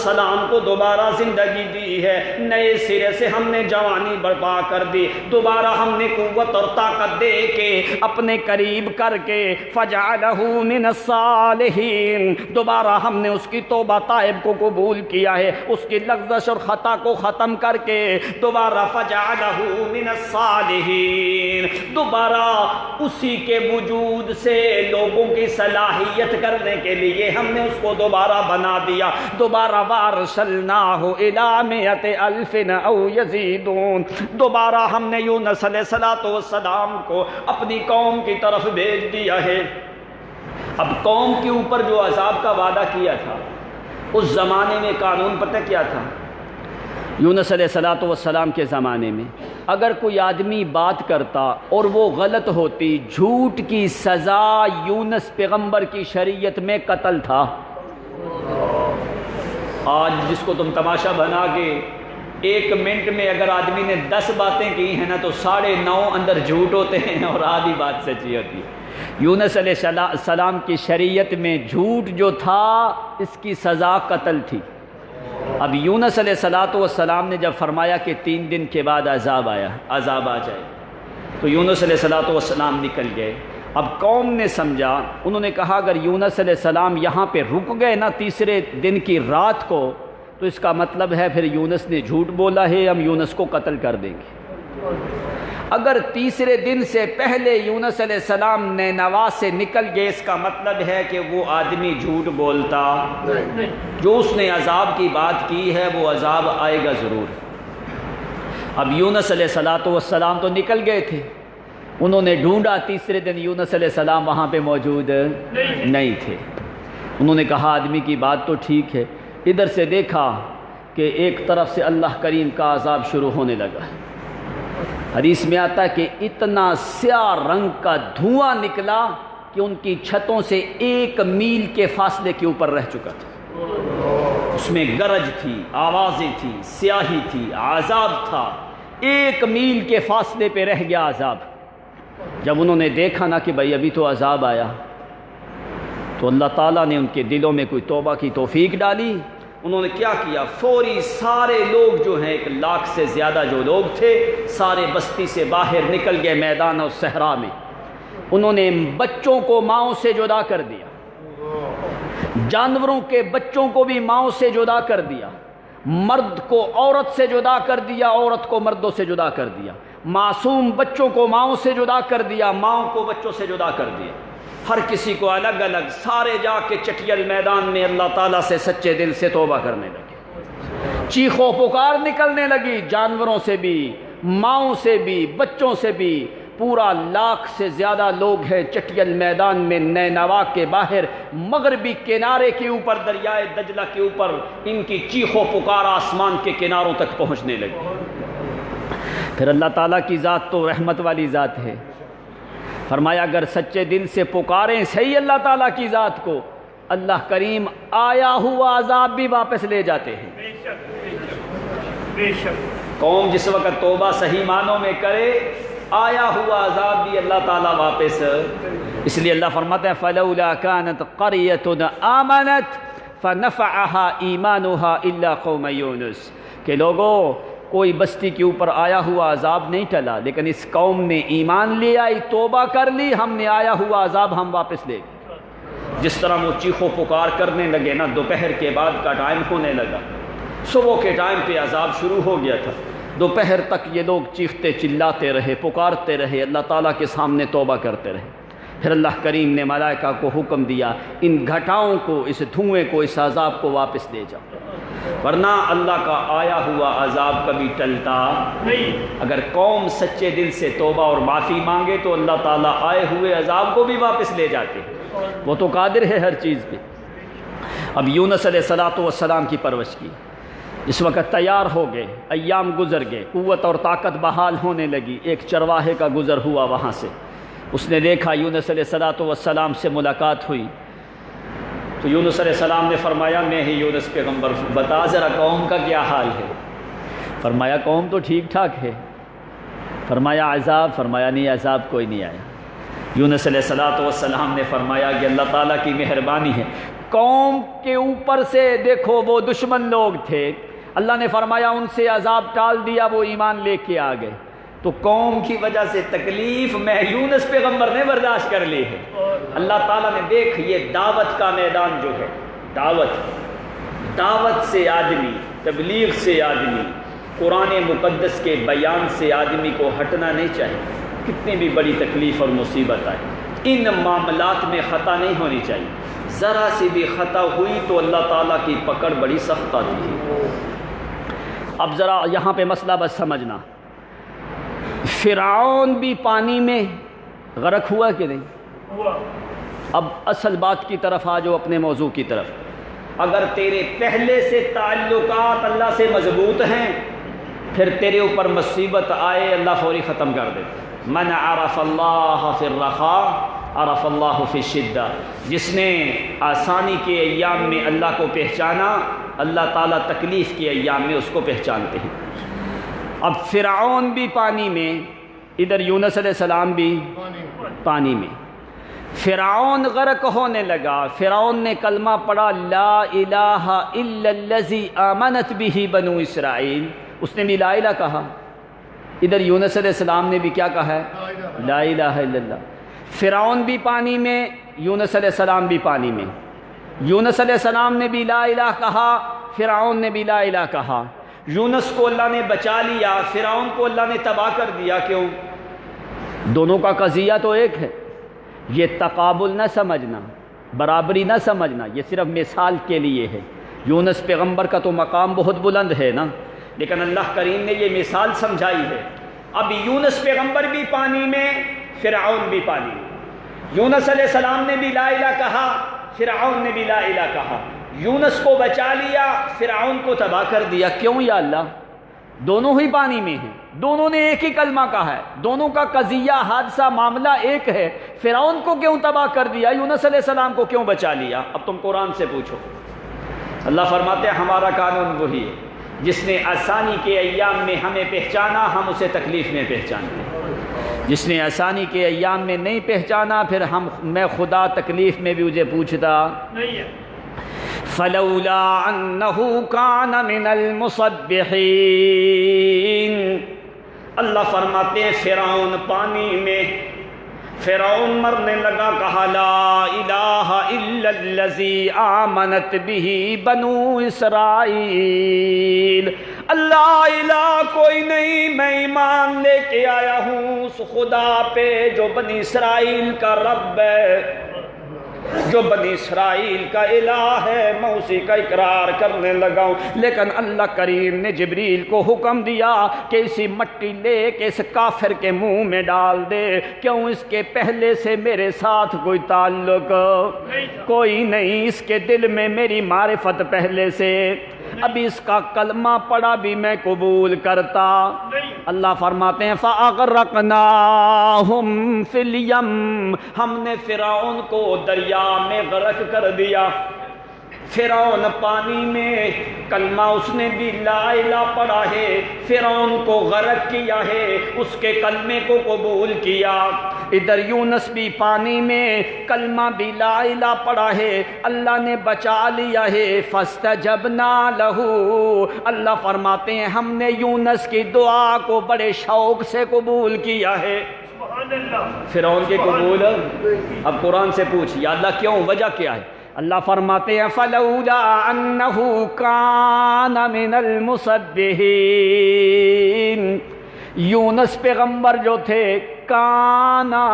السلام کو دوبارہ زندگی دی ہے، نئے سرے سے ہم نے جوانی برپا کر دی، دوبارہ ہم نے قوت اور طاقت دے کے اپنے قریب کر کے فجعلہ من الصالحین، دوبارہ ہم نے اس کی توبہ تائب کو قبول کیا ہے، اس کی لغزش اور خطا کو ختم کر کے دوبارہ فجعلہ من الصالحین، دوبارہ اسی کے وجود سے لوگوں کی صلاحیت کرنے کے لیے ہم نے اس کو دوبارہ بنا دیا، دوبارہ وارسلناہ الی مئۃ الف او یزیدون، دوبارہ ہم نے یونس علیہ السلام کو اپنی قوم کی طرف بھیج دیا ہے۔ اب قوم کے اوپر جو عذاب کا وعدہ کیا تھا، اس زمانے میں قانون پتہ کیا تھا؟ یونس علیہ السلام کے زمانے میں اگر کوئی آدمی بات کرتا اور وہ غلط ہوتی، جھوٹ کی سزا یونس پیغمبر کی شریعت میں قتل تھا۔ آج جس کو تم تماشا بنا کے 1 منٹ میں اگر آدمی نے 10 باتیں کی ہیں نا تو 9.5 اندر جھوٹ ہوتے ہیں اور آدھی بات سچی ہوتی ہے۔ یونس علیہ السلام کی شریعت میں جھوٹ جو تھا اس کی سزا قتل تھی۔ اب یونس علیہ السلام نے جب فرمایا کہ 3 دن کے بعد عذاب آ جائے تو یونس علیہ السلام نکل گئے۔ اب قوم نے سمجھا، انہوں نے کہا اگر یونس علیہ السلام یہاں پہ رک گئے نا تیسرے دن کی رات کو تو اس کا مطلب ہے پھر یونس نے جھوٹ بولا ہے، ہم یونس کو قتل کر دیں گے۔ اگر تیسرے دن سے پہلے یونس علیہ السلام نینوا سے نکل گئے، اس کا مطلب ہے کہ وہ آدمی جھوٹ بولتا، جو اس نے عذاب کی بات کی ہے وہ عذاب آئے گا ضرور۔ اب یونس علیہ السلام تو نکل گئے تھے، انہوں نے ڈھونڈا، تیسرے دن یونس علیہ السلام وہاں پہ موجود نہیں تھے۔ انہوں نے کہا آدمی کی بات تو ٹھیک ہے، ادھر سے دیکھا کہ ایک طرف سے اللہ کریم کا عذاب شروع ہونے لگا۔ حدیث میں آتا ہے کہ اتنا سیاہ رنگ کا دھواں نکلا کہ ان کی چھتوں سے 1 میل کے فاصلے کے اوپر رہ چکا تھا، اس میں گرج تھی، آوازیں تھی، سیاہی تھی، عذاب تھا، 1 میل کے فاصلے پہ رہ گیا عذاب۔ جب انہوں نے دیکھا نا کہ بھائی ابھی تو عذاب آیا، تو اللہ تعالیٰ نے ان کے دلوں میں کوئی توبہ کی توفیق ڈالی۔ انہوں نے کیا کیا؟ فوری سارے لوگ جو ہیں 1 لاکھ سے زیادہ جو لوگ تھے سارے بستی سے باہر نکل گئے میدان اور صحرا میں۔ انہوں نے بچوں کو ماؤں سے جدا کر دیا، جانوروں کے بچوں کو بھی ماؤں سے جدا کر دیا، مرد کو عورت سے جدا کر دیا، عورت کو مردوں سے جدا کر دیا، معصوم بچوں کو ماؤں سے جدا کر دیا، ماؤں کو بچوں سے جدا کر دیا، ہر کسی کو الگ الگ، سارے جا کے چٹیل میدان میں اللہ تعالیٰ سے سچے دل سے توبہ کرنے لگے، چیخ و پکار نکلنے لگی، جانوروں سے بھی، ماؤں سے بھی، بچوں سے بھی۔ پورا 1 لاکھ سے زیادہ لوگ ہیں چٹیل میدان میں، نینوا کے باہر مغربی کنارے کے اوپر، دریائے دجلہ کے اوپر، ان کی چیخ و پکار آسمان کے کناروں تک پہنچنے لگی۔ پھر اللہ تعالیٰ کی ذات تو رحمت والی ذات ہے، فرمایا اگر سچے دل سے پکاریں صحیح اللہ تعالیٰ کی ذات کو، اللہ کریم آیا ہوا عذاب بھی واپس لے جاتے ہیں۔ بے شک قوم جس وقت توبہ صحیح معنوں میں کرے، آیا ہوا عذاب بھی اللہ تعالیٰ واپس، اس لیے اللہ فرماتا ہے فَلَوْلَا كَانَتْ قَرْيَةٌ آمَنَتْ فَنَفَعَهَا إِيمَانُهَا إِلَّا قَوْمَ يُونُسَ، کہ لوگوں کوئی بستی کے اوپر آیا ہوا عذاب نہیں ٹلا، لیکن اس قوم نے ایمان لے آئی، توبہ کر لی، ہم نے آیا ہوا عذاب ہم واپس لے گئے۔ جس طرح وہ چیخ و پکار کرنے لگے نا، دوپہر کے بعد کا ٹائم ہونے لگا، صبح کے ٹائم پہ عذاب شروع ہو گیا تھا، دوپہر تک یہ لوگ چیختے چلاتے رہے، پکارتے رہے، اللہ تعالیٰ کے سامنے توبہ کرتے رہے۔ پھر اللہ کریم نے ملائکہ کو حکم دیا ان گھٹاؤں کو، اس دھوئیں کو، اس عذاب کو واپس لے جاؤ، ورنہ اللہ کا آیا ہوا عذاب کبھی ٹلتا نہیں۔ اگر قوم سچے دل سے توبہ اور معافی مانگے تو اللہ تعالیٰ آئے ہوئے عذاب کو بھی واپس لے جاتے ہیں، وہ تو قادر ہے ہر چیز پہ۔ اب یونس علیہ السلام کی پرورش کی، اس وقت تیار ہو گئے، ایام گزر گئے، قوت اور طاقت بحال ہونے لگی۔ ایک چرواہے کا گزر ہوا وہاں سے، اس نے دیکھا یونس علیہ السلام سے ملاقات ہوئی، تو یونس علیہ السلام نے فرمایا میں ہی یونس پیغمبر ہوں، بتا ذرا قوم کا کیا حال ہے؟ فرمایا قوم تو ٹھیک ٹھاک ہے۔ فرمایا عذاب؟ فرمایا نہیں، عذاب کوئی نہیں آیا۔ یونس علیہ السلام نے فرمایا کہ اللہ تعالیٰ کی مہربانی ہے، قوم کے اوپر سے دیکھو وہ دشمن لوگ تھے، اللہ نے فرمایا ان سے عذاب ٹال دیا، وہ ایمان لے کے آ گئے، تو قوم کی وجہ سے تکلیف میں یونس پیغمبر نے برداشت کر لی ہے۔ اللہ تعالیٰ نے دیکھ، یہ دعوت کا میدان جو ہے، دعوت سے آدمی، تبلیغ سے آدمی، قرآن مقدس کے بیان سے آدمی کو ہٹنا نہیں چاہیے، کتنی بھی بڑی تکلیف اور مصیبت آئے، ان معاملات میں خطا نہیں ہونی چاہیے، ذرا سی بھی خطا ہوئی تو اللہ تعالیٰ کی پکڑ بڑی سخت آتی ہے۔ اب ذرا یہاں پہ مسئلہ بس سمجھنا، فرعون بھی پانی میں غرق ہوا کہ نہیں؟ ہوا۔ اب اصل بات کی طرف آ جاؤ، اپنے موضوع کی طرف۔ اگر تیرے پہلے سے تعلقات اللہ سے مضبوط ہیں، پھر تیرے اوپر مصیبت آئے اللہ فوری ختم کر دے۔ من عرف اللہ فی الرخاء عرف اللہ فی الشدہ، جس نے آسانی کے ایام میں اللہ کو پہچانا، اللہ تعالیٰ تکلیف کے ایام میں اس کو پہچانتے ہیں۔ اب فرعون بھی پانی میں، ادھر یونس علیہ السلام بھی پانی میں، فرعون غرق ہونے لگا، فرعون نے کلمہ پڑھا لا الہ الا الذی آمنت بہ بنو اسرائیل، اس نے بھی لا الہ کہا۔ ادھر یونس علیہ السلام نے بھی کیا کہا ہے؟ لا الہ الا اللہ۔ فرعون بھی پانی میں، یونس علیہ السلام بھی پانی میں، یونس علیہ السلام نے بھی لا الہ کہا، فرعون نے بھی لا الہ کہا۔ یونس کو اللہ نے بچا لیا، فرعون کو اللہ نے تباہ کر دیا، کیوں؟ دونوں کا قضیہ تو ایک ہے، یہ تقابل نہ سمجھنا، برابری نہ سمجھنا، یہ صرف مثال کے لیے ہے۔ یونس پیغمبر کا تو مقام بہت بلند ہے نا، لیکن اللہ کریم نے یہ مثال سمجھائی ہے۔ اب یونس پیغمبر بھی پانی میں، فرعون بھی پانی میں، یونس علیہ السلام نے بھی لا الہ کہا، فرعون نے بھی لا الہ کہا، یونس کو بچا لیا، فرعون کو تباہ کر دیا، کیوں یا اللہ؟ دونوں ہی پانی میں ہیں، دونوں نے ایک ہی کلمہ کہا ہے، دونوں کا قضیہ حادثہ معاملہ ایک ہے، فرعون کو کیوں تباہ کر دیا، یونس علیہ السلام کو کیوں بچا لیا؟ اب تم قرآن سے پوچھو۔ اللہ فرماتے ہیں ہمارا قانون وہی ہے، جس نے آسانی کے ایام میں ہمیں پہچانا، ہم اسے تکلیف میں پہچانتے ہیں، جس نے آسانی کے ایام میں نہیں پہچانا، پھر میں خدا تکلیف میں بھی مجھے پوچھتا نہیں ہے۔ فلولا انہ کان من المصبحین، اللہ فرماتے ہیں فرعون پانی میں، فرعون مرنے لگا، کہا لا الہ الا الذی آمنت بہ بنو اسرائیل، اللہ الہ کوئی نہیں، میں ایمان لے کے آیا ہوں اس خدا پہ جو بنی اسرائیل کا رب ہے، جو بنی اسرائیل کا الہ ہے، میں اسی کا اقرار کرنے لگا ہوں۔ لیکن اللہ کریم نے جبریل کو حکم دیا کہ اسی مٹی لے کے اس کافر کے منہ میں ڈال دے، کیوں؟ اس کے پہلے سے میرے ساتھ کوئی تعلق کوئی نہیں، اس کے دل میں میری معرفت پہلے سے، ابھی اس کا کلمہ پڑھا بھی میں قبول کرتا۔ اللہ فرماتے ہیں فَأَغْرَقْنَاهُمْ فِي الْيَمِّ، ہم نے فرعون کو دریا میں غرق کر دیا۔ فرعون پانی میں، کلمہ اس نے بھی لا الہ پڑھا ہے، فرعون کو غرق کیا ہے، اس کے کلمے کو قبول کیا۔ ادھر یونس بھی پانی میں، کلمہ بھی لا الہ پڑھا ہے، اللہ نے بچا لیا ہے۔ فَاسْتَجَبْنَا لَهُ، اللہ فرماتے ہیں ہم نے یونس کی دعا کو بڑے شوق سے قبول کیا ہے۔ سبحان اللہ۔ فرعون کے قبول، اب قرآن سے پوچھ یا اللہ کیوں، وجہ کیا ہے؟ اللہ فرماتے ہیں فلولا انہ کان من المصبحین، یونس پیغمبر جو تھے، کانا،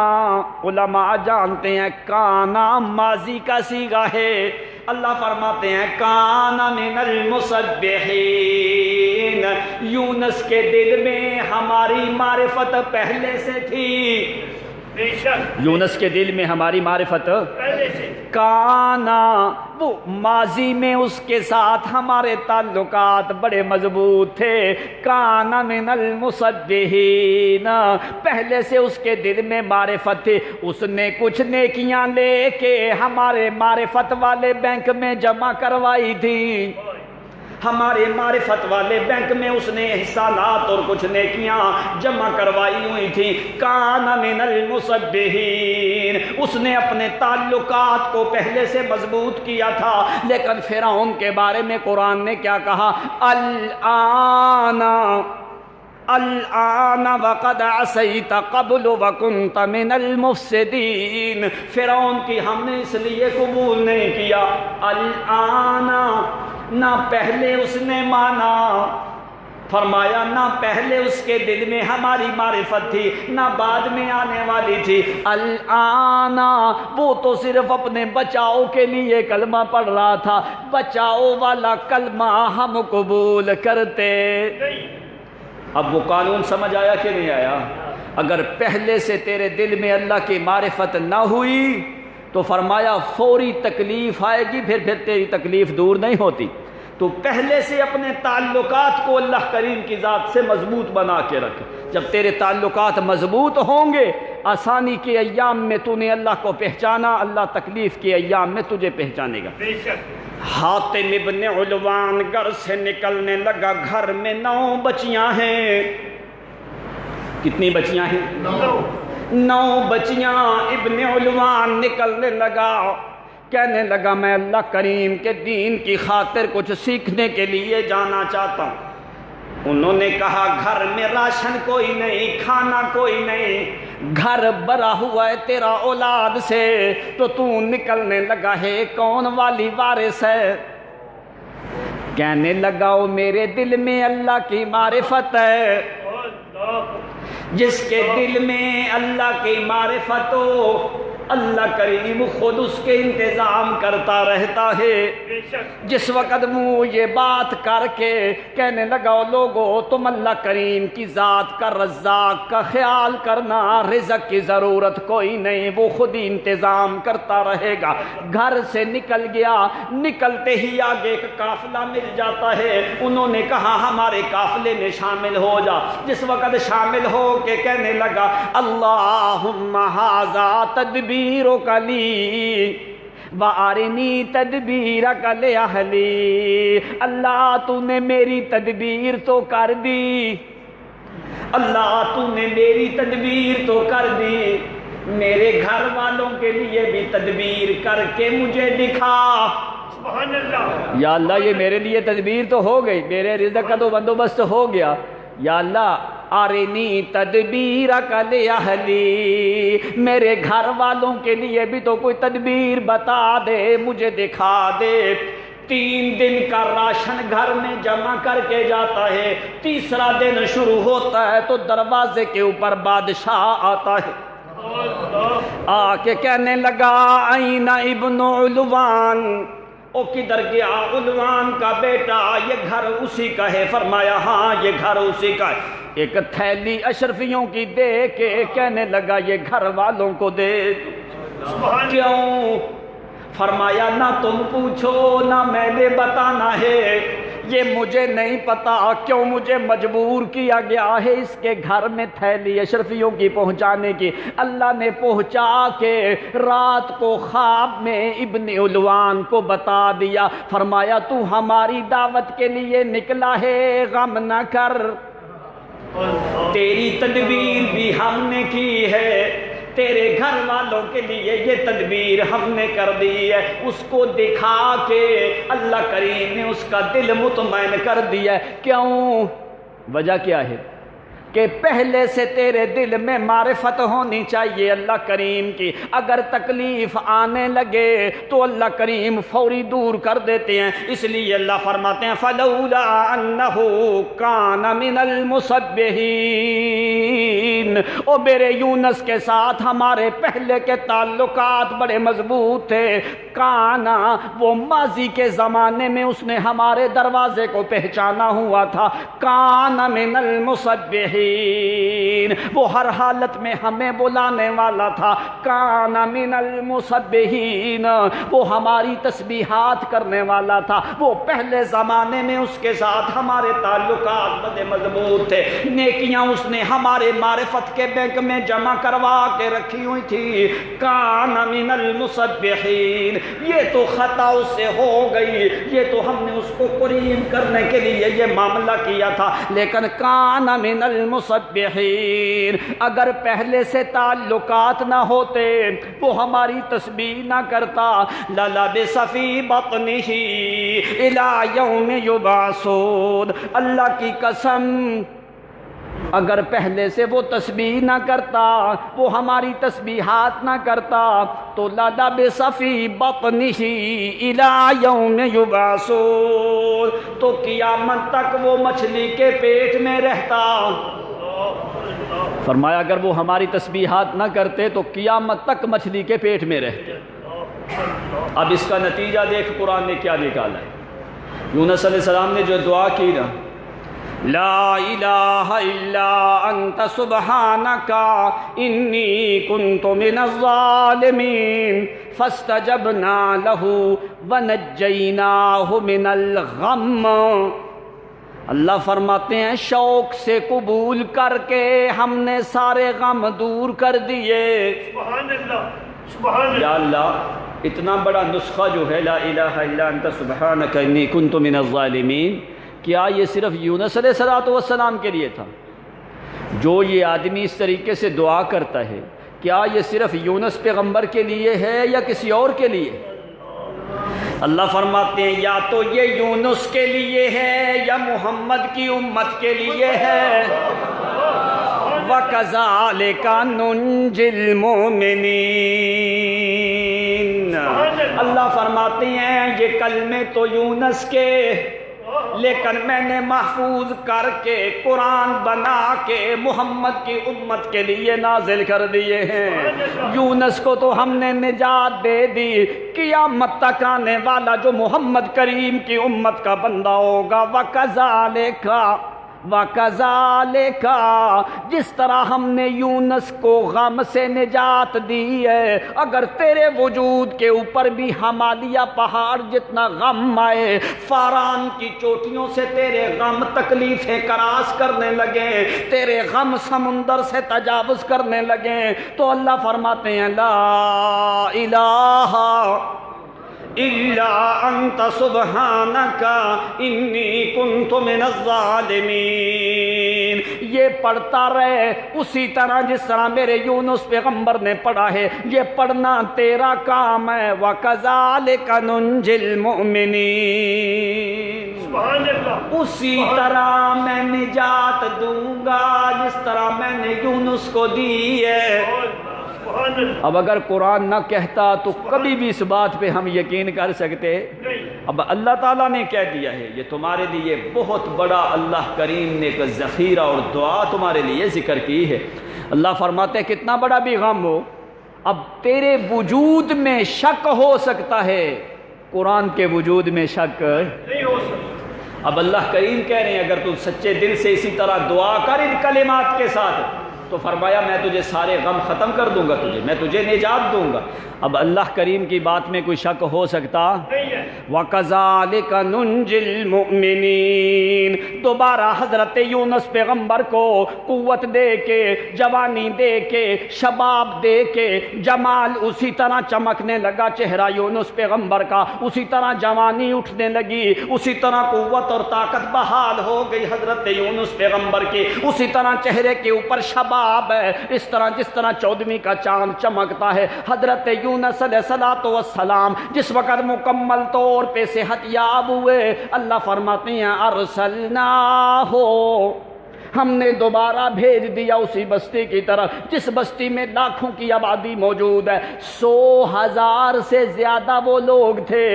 علماء جانتے ہیں کانا ماضی کا صیغہ ہے، اللہ فرماتے ہیں کانا من المصبحین، یونس کے دل میں ہماری معرفت پہلے سے تھی، بے شک یونس کے دل میں ہماری معرفت پہلے سے کانا وہ ماضی میں اس کے ساتھ ہمارے تعلقات بڑے مضبوط تھے، کانا من المصبحین، پہلے سے اس کے دل میں معرفت تھی، اس نے کچھ نیکیاں لے کے ہمارے معرفت والے بینک میں جمع کروائی تھی، ہمارے معرفت والے بینک میں اس نے احسانات اور کچھ نیکیاں جمع کروائی ہوئی تھی، کان من المصبحین، اس نے اپنے تعلقات کو پہلے سے مضبوط کیا تھا۔ لیکن فرعون کے بارے میں قرآن نے کیا کہا؟ الآن وقد عصیت قبل وکنت من المفسدین، فرعون کی ہم نے اس لیے قبول نہیں کیا، الآن، نہ پہلے اس نے مانا، فرمایا نہ پہلے اس کے دل میں ہماری معرفت تھی نہ بعد میں آنے والی تھی، الآن، وہ تو صرف اپنے بچاؤ کے لیے کلمہ پڑھ رہا تھا، بچاؤ والا کلمہ ہم قبول کرتے۔ اب وہ قانون سمجھ آیا کہ نہیں آیا؟ اگر پہلے سے تیرے دل میں اللہ کی معرفت نہ ہوئی تو فرمایا فوری تکلیف آئے گی، پھر تیری تکلیف دور نہیں ہوتی۔ تو پہلے سے اپنے تعلقات کو اللہ کریم کی ذات سے مضبوط بنا کے رکھ، جب تیرے تعلقات مضبوط ہوں گے، آسانی کے ایام میں تو نے اللہ کو پہچانا، اللہ تکلیف کے ایام میں تجھے پہچانے گا۔ حاتم ابن علوان گھر سے نکلنے لگا، گھر میں 9 بچیاں ہیں، کتنی بچیاں ہیں؟ 9 بچیاں۔ ابن علوان نکلنے لگا، کہنے لگا میں اللہ کریم کے دین کی خاطر کچھ سیکھنے کے لیے جانا چاہتا ہوں۔ انہوں نے کہا گھر میں راشن کوئی نہیں، کھانا کوئی نہیں، گھر بھرا ہوا ہے تیرا اولاد سے، تو نکلنے لگا ہے کون والی وارث ہے؟ کہنے لگا وہ میرے دل میں اللہ کی معرفت ہے، جس کے دل میں اللہ کی معرفت ہو اللہ کریم خود اس کے انتظام کرتا رہتا ہے۔ جس وقت منہ یہ بات کر کے کہنے لگا لوگو تم اللہ کریم کی ذات کا رزاق کا خیال کرنا، رزق کی ضرورت کوئی نہیں، وہ خود ہی انتظام کرتا رہے گا۔ گھر سے نکل گیا، نکلتے ہی آگے ایک قافلہ مل جاتا ہے، انہوں نے کہا ہمارے قافلے میں شامل ہو جا۔ جس وقت شامل ہو کے کہنے لگا اللہم ھذا تدبیرک لی وارنی تدبیرک لأہلی، اللہ تو نے میری تدبیر تو کر دی، اللہ تو نے میری تدبیر تو کر دی، میرے گھر والوں کے لیے بھی تدبیر کر کے مجھے دکھا۔ سبحان اللہ، یا اللہ یہ میرے لیے تدبیر تو ہو گئی، میرے رزق کا تو بندوبست ہو گیا، یا اللہ آرینی تدبیرک لأہلی، میرے گھر والوں کے لیے بھی تو کوئی تدبیر بتا دے، مجھے دکھا دے۔ 3 دن کا راشن گھر میں جمع کر کے جاتا ہے، تیسرا دن شروع ہوتا ہے تو دروازے کے اوپر بادشاہ آتا ہے، آ کے کہنے لگا این ابن علوان، او کدھر گیا علوان کا بیٹا، یہ گھر اسی کا ہے؟ فرمایا ہاں یہ گھر اسی کا ہے۔ ایک تھیلی اشرفیوں کی دے کے کہنے لگا یہ گھر والوں کو دے۔ کیوں؟ فرمایا نہ تم پوچھو نہ میں نے بتانا ہے، یہ مجھے نہیں پتا کیوں مجھے مجبور کیا گیا ہے اس کے گھر میں تھیلی اشرفیوں کی پہنچانے کی۔ اللہ نے پہنچا کے رات کو خواب میں ابن علوان کو بتا دیا، فرمایا تو ہماری دعوت کے لیے نکلا ہے، غم نہ کر، تیری تدبیر بھی ہم نے کی ہے، تیرے گھر والوں کے لیے یہ تدبیر ہم نے کر دی ہے۔ اس کو دکھا کے اللہ کریم نے اس کا دل مطمئن کر دیا ہے۔ کیوں؟ وجہ کیا ہے؟ کہ پہلے سے تیرے دل میں معرفت ہونی چاہیے اللہ کریم کی، اگر تکلیف آنے لگے تو اللہ کریم فوری دور کر دیتے ہیں۔ اس لیے اللہ فرماتے ہیں فلولا انہ کان من المصبحین، او میرے یونس کے ساتھ ہمارے پہلے کے تعلقات بڑے مضبوط تھے، کانا، وہ ماضی کے زمانے میں اس نے ہمارے دروازے کو پہچانا ہوا تھا، کانا من المسبحین، وہ ہر حالت میں ہمیں بلانے والا تھا، کانا من المسبحین، وہ ہماری تسبیحات کرنے والا تھا، وہ پہلے زمانے میں اس کے ساتھ ہمارے تعلقات بڑے مضبوط تھے، نیکیاں اس نے ہمارے معرفت کے بینک میں جمع کروا کے رکھی ہوئی تھی، کان من المسبحین، یہ تو خطا اس سے ہو گئی، یہ تو ہم نے اس کو قریب کرنے کے لیے یہ معاملہ کیا تھا، لیکن کان من المسبحین، اگر پہلے سے تعلقات نہ ہوتے، وہ ہماری تسبیح نہ کرتا، للبث فی بطنہ الی یوم یبعثون، اللہ کی قسم اگر پہلے سے وہ تسبیح نہ کرتا، وہ ہماری تسبیحات نہ کرتا، تو للبث فی بطنہ الی یوم یبعثون، تو قیامت تک وہ مچھلی کے پیٹ میں رہتا۔ فرمایا اگر وہ ہماری تسبیحات نہ کرتے تو قیامت تک مچھلی کے پیٹ میں رہتے۔ اب اس کا نتیجہ دیکھ قرآن نے کیا نکالا ہے۔ یونس علیہ السلام نے جو دعا کی نا، لا الہ الا انت سبحانک انی کنت من الظالمین فاستجبنا لہ ونجیناہ من الغم، اللہ فرماتے ہیں شوق سے قبول کر کے ہم نے سارے غم دور کر دیے۔ سبحان اللہ، سبحان اللہ، یا اللہ اتنا بڑا نسخہ جو ہے لا الہ الا انت سبحانک انی کنت من الظالمین، کیا یہ صرف یونس علیہ السلام کے لیے تھا؟ جو یہ آدمی اس طریقے سے دعا کرتا ہے، کیا یہ صرف یونس پیغمبر کے لیے ہے یا کسی اور کے لیے؟ اللہ فرماتے ہیں یا تو یہ یونس کے لیے ہے یا محمد کی امت کے لیے ہے۔ وَكَذَلِكَ نُنْجِي الْمُؤْمِنِينَ، اللہ فرماتے ہیں یہ کلمے تو یونس کے، لیکن میں نے محفوظ کر کے قرآن بنا کے محمد کی امت کے لیے نازل کر دیے ہیں۔ یونس کو تو ہم نے نجات دے دی، قیامت تک آنے والا جو محمد کریم کی امت کا بندہ ہوگا، وَكَذَلِكَ جس طرح ہم نے یونس کو غم سے نجات دی ہے، اگر تیرے وجود کے اوپر بھی ہمالیہ پہاڑ جتنا غم آئے، فاران کی چوٹیوں سے تیرے غم تکلیفیں کراس کرنے لگے، تیرے غم سمندر سے تجاوز کرنے لگے، تو اللہ فرماتے ہیں لا الہ الا انت سبحانک انی کنت من الظالمین، یہ پڑھتا رہے اسی طرح جس طرح میرے یونس پیغمبر نے پڑھا ہے، یہ پڑھنا تیرا کام ہے۔ وَكَذَلِكَ نُنْجِي الْمُؤْمِنِينَ، سبحان اللہ، اسی طرح میں نجات دوں گا جس طرح میں نے یونس کو دی ہے۔ سبحان اللہ، اب اگر قرآن نہ کہتا تو کبھی بھی اس بات پہ ہم یقین کر سکتے؟ اب اللہ تعالیٰ نے کہہ دیا ہے، یہ تمہارے لیے بہت بڑا اللہ کریم نے ایک ذخیرہ اور دعا تمہارے لیے ذکر کی ہے۔ اللہ فرماتے ہیں کتنا بڑا بھی غم ہو، اب تیرے وجود میں شک ہو سکتا ہے، قرآن کے وجود میں شک نہیں ہو سکتا۔ اب اللہ کریم کہہ رہے ہیں اگر تو سچے دل سے اسی طرح دعا کر ان کلمات کے ساتھ، تو فرمایا میں تجھے سارے غم ختم کر دوں گا، میں تجھے نجات دوں گا۔ اب اللہ کریم کی بات میں کوئی شک ہو سکتا؟ نہیں ہے۔ وَكَذَلِكَ نُنْجِي الْمُؤْمِنِينَ، دوبارہ حضرت یونس پیغمبر کو قوت دے کے، جوانی دے کے، شباب دے کے، جمال اسی طرح چمکنے لگا چہرہ یونس پیغمبر کا، اسی طرح جوانی اٹھنے لگی، اسی طرح قوت اور طاقت بحال ہو گئی حضرت یونس پیغمبر کی، اسی طرح چہرے کے اوپر شباب ہے، اس طرح جس طرح 14ویں کا چاند چمکتا ہے۔ حضرت یونس علیہ السلام جس وقت مکمل طور پہ صحت یاب ہوئے، اللہ فرماتے ہیں ارسلناہ، ہم نے دوبارہ بھیج دیا اسی بستی کی طرف جس بستی میں لاکھوں کی آبادی موجود ہے۔ 100,000 سے زیادہ وہ لوگ تھے،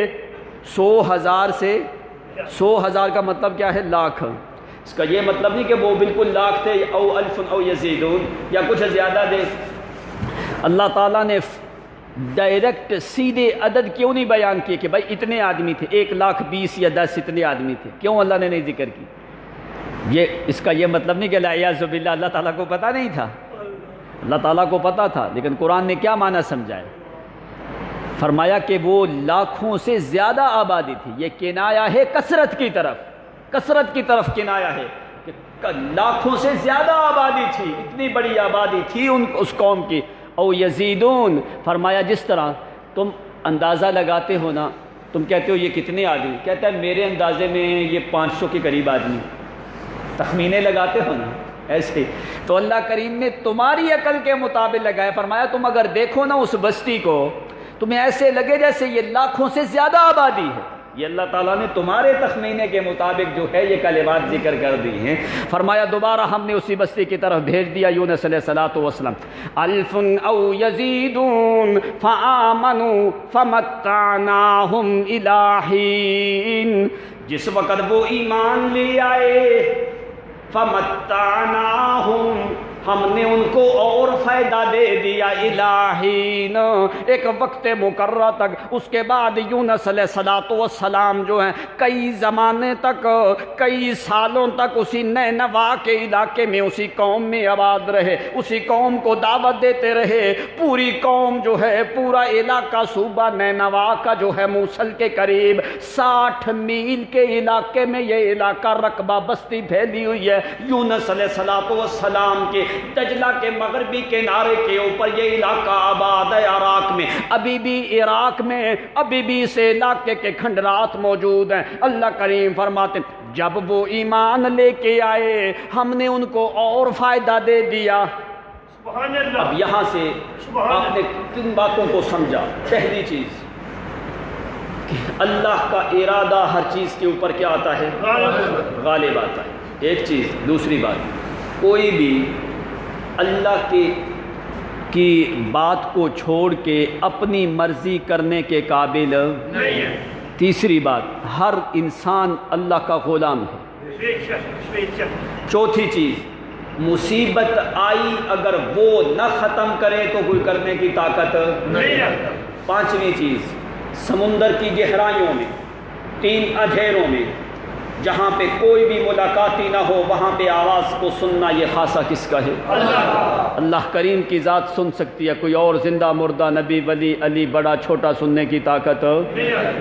100,000 کا مطلب کیا ہے؟ لاکھ۔ اس کا یہ مطلب نہیں کہ وہ بالکل لاکھ تھے، او الف او یزیدون، یا کچھ زیادہ دے۔ اللہ تعالیٰ نے ڈائریکٹ سیدھے عدد کیوں نہیں بیان کیے کہ بھائی اتنے آدمی تھے، 1,20,000 یا 10 اتنے آدمی تھے، کیوں اللہ نے نہیں ذکر کی؟ اس کا یہ مطلب نہیں کہ والعیاذ باللہ اللہ تعالیٰ کو پتہ نہیں تھا، اللہ تعالیٰ کو پتہ تھا، لیکن قرآن نے کیا معنی سمجھایا؟ فرمایا کہ وہ لاکھوں سے زیادہ آبادی تھی۔ یہ کنایا ہے کثرت کی طرف کنایا ہے کہ لاکھوں سے زیادہ آبادی تھی، اتنی بڑی آبادی تھی اس قوم کی۔ او یزیدون، فرمایا جس طرح تم اندازہ لگاتے ہو نا، تم کہتے ہو یہ کتنے آدمی، کہتا ہے میرے اندازے میں یہ 500 کے قریب آدمی، تخمینے لگاتے ہو نا ایسے ہی، تو اللہ کریم نے تمہاری عقل کے مطابق لگایا۔ فرمایا تم اگر دیکھو نا اس بستی کو، تمہیں ایسے لگے جیسے یہ لاکھوں سے زیادہ آبادی ہے۔ یہ اللہ تعالیٰ نے تمہارے تخمینے کے مطابق جو ہے یہ کلمات ذکر کر دی ہیں۔ فرمایا دوبارہ ہم نے اسی بستی کی طرف بھیج دیا یونس علیہ السلام، الف او یزیدون فآمنوا فمتعناہم الی حین، جس وقت وہ ایمان لے آئے، فمتعناہم، ہم نے ان کو اور فائدہ دے دیا، الہین، ایک وقت مقررہ تک۔ اس کے بعد یونس علیہ السلام جو ہیں کئی زمانے تک، کئی سالوں تک اسی نینوا کے علاقے میں، اسی قوم میں آباد رہے، اسی قوم کو دعوت دیتے رہے۔ پوری قوم جو ہے، پورا علاقہ صوبہ نینوا کا جو ہے موصل کے قریب 60 میل کے علاقے میں یہ علاقہ رقبہ بستی پھیلی ہوئی ہے۔ یونس علیہ السلام کے دجلہ کے مغربی کنارے کے اوپر یہ علاقہ آباد ہے عراق میں، ابھی بھی عراق میں ابھی بھی اس علاقے کے کھنڈرات موجود ہیں۔ اللہ کریم فرماتے ہیں جب وہ ایمان لے کے آئے ہم نے ان کو اور فائدہ دے دیا۔ سبحان اللہ۔ اب یہاں سے آپ نے کن باتوں کو سمجھا؟ پہلی چیز کہ اللہ کا ارادہ ہر چیز کے اوپر کیا آتا ہے؟ غالب آتا ہے، ایک چیز۔ دوسری بات، کوئی بھی اللہ کی بات کو چھوڑ کے اپنی مرضی کرنے کے قابل نہیں ہے۔ تیسری بات، ہر انسان اللہ کا غلام ہے۔ بے شک۔ چوتھی چیز، مصیبت آئی اگر وہ نہ ختم کرے تو کوئی کرنے کی طاقت نہیں رکھتا۔ پانچویں چیز، سمندر کی گہرائیوں میں، 3 اندھیروں میں، جہاں پہ کوئی بھی ملاقاتی نہ ہو، وہاں پہ آواز کو سننا یہ خاصہ کس کا ہے؟ اللہ کریم کی ذات سن سکتی ہے، کوئی اور زندہ مردہ نبی ولی علی بڑا چھوٹا سننے کی طاقت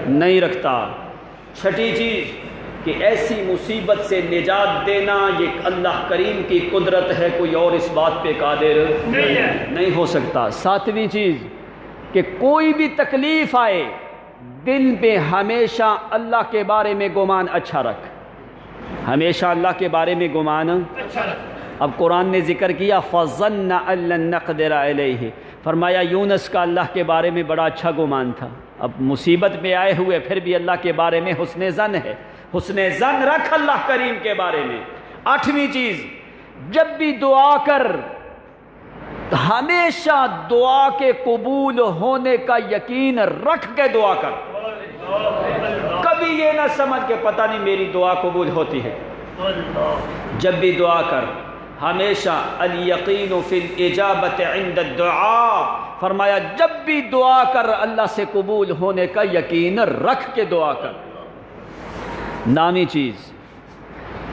نہیں رکھتا۔ چھٹی چیز کہ ایسی مصیبت سے نجات دینا یہ اللہ کریم کی قدرت ہے، کوئی اور اس بات پہ قادر نہیں ہو سکتا۔ ساتویں چیز کہ کوئی بھی تکلیف آئے دل میں ہمیشہ اللہ کے بارے میں گمان اچھا رکھ، ہمیشہ اللہ کے بارے میں گمان اچھا رکھ۔ اب قرآن نے ذکر کیا فَظَنَّ أَن لَّن نَّقْدِرَ عَلَيْهِ، فرمایا یونس کا اللہ کے بارے میں بڑا اچھا گمان تھا۔ اب مصیبت میں آئے ہوئے پھر بھی اللہ کے بارے میں حسن ظن ہے، حسن ظن رکھ اللہ کریم کے بارے میں۔ آٹھویں چیز، جب بھی دعا کر ہمیشہ دعا کے قبول ہونے کا یقین رکھ کے دعا کر، کبھی یہ نہ سمجھ کے پتہ نہیں میری دعا قبول ہوتی ہے۔ جب بھی دعا کر ہمیشہ الیقین فی الاجابۃ عند الدعاء، فرمایا جب بھی دعا کر اللہ سے قبول ہونے کا یقین رکھ کے دعا کر۔ نامی چیز،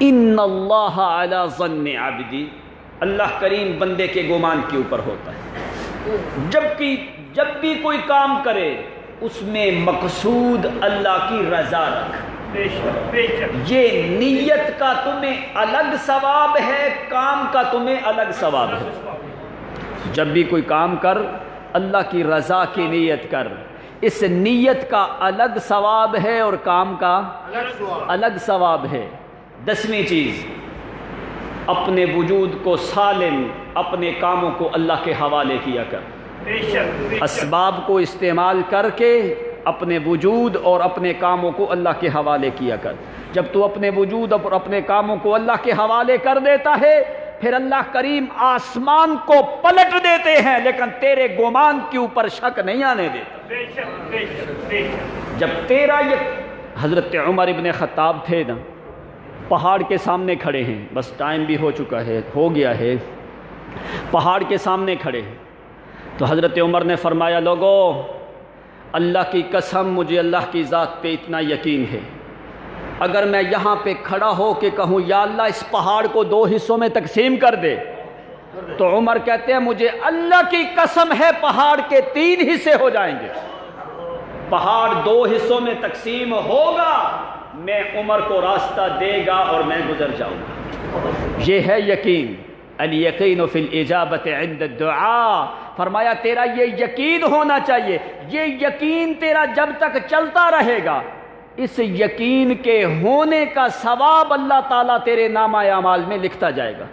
ان اللہ علی ظن عبدی، اللہ کریم بندے کے گمان کے اوپر ہوتا ہے۔ جب بھی کوئی کام کرے اس میں مقصود اللہ کی رضا رکھ۔ بے شک۔ یہ نیت کا تمہیں الگ ثواب ہے، کام کا تمہیں الگ ثواب ہے۔ جب بھی کوئی کام کر اللہ کی رضا کی نیت کر، اس نیت کا الگ ثواب ہے اور کام کا الگ ثواب ہے۔ 10ویں چیز، اپنے وجود کو سالم، اپنے کاموں کو اللہ کے حوالے کیا کر۔ بے شک۔ اسباب کو استعمال کر کے اپنے وجود اور اپنے کاموں کو اللہ کے حوالے کیا کر۔ جب تو اپنے وجود اور اپنے کاموں کو اللہ کے حوالے کر دیتا ہے، پھر اللہ کریم آسمان کو پلٹ دیتے ہیں لیکن تیرے گمان کے اوپر شک نہیں آنے دیتا۔ بے شک۔ بے شک۔ بے شک۔ جب تیرا یہ، حضرت عمر ابن خطاب تھے نا، پہاڑ کے سامنے کھڑے ہیں، بس ٹائم بھی ہو چکا ہے، ہو گیا ہے، پہاڑ کے سامنے کھڑے ہیں، تو حضرت عمر نے فرمایا لوگو اللہ کی قسم مجھے اللہ کی ذات پہ اتنا یقین ہے، اگر میں یہاں پہ کھڑا ہو کے کہوں یا اللہ اس پہاڑ کو 2 حصوں میں تقسیم کر دے، تو عمر کہتے ہیں مجھے اللہ کی قسم ہے پہاڑ کے 3 حصے ہو جائیں گے، پہاڑ 2 حصوں میں تقسیم ہوگا، میں عمر کو راستہ دے گا اور میں گزر جاؤں گا۔ یہ ہے یقین، الیقین فی الاجابۃ عند الدعاء۔ فرمایا تیرا یہ یقین ہونا چاہیے، یہ یقین تیرا جب تک چلتا رہے گا، اس یقین کے ہونے کا ثواب اللہ تعالیٰ تیرے نامہ اعمال میں لکھتا جائے گا۔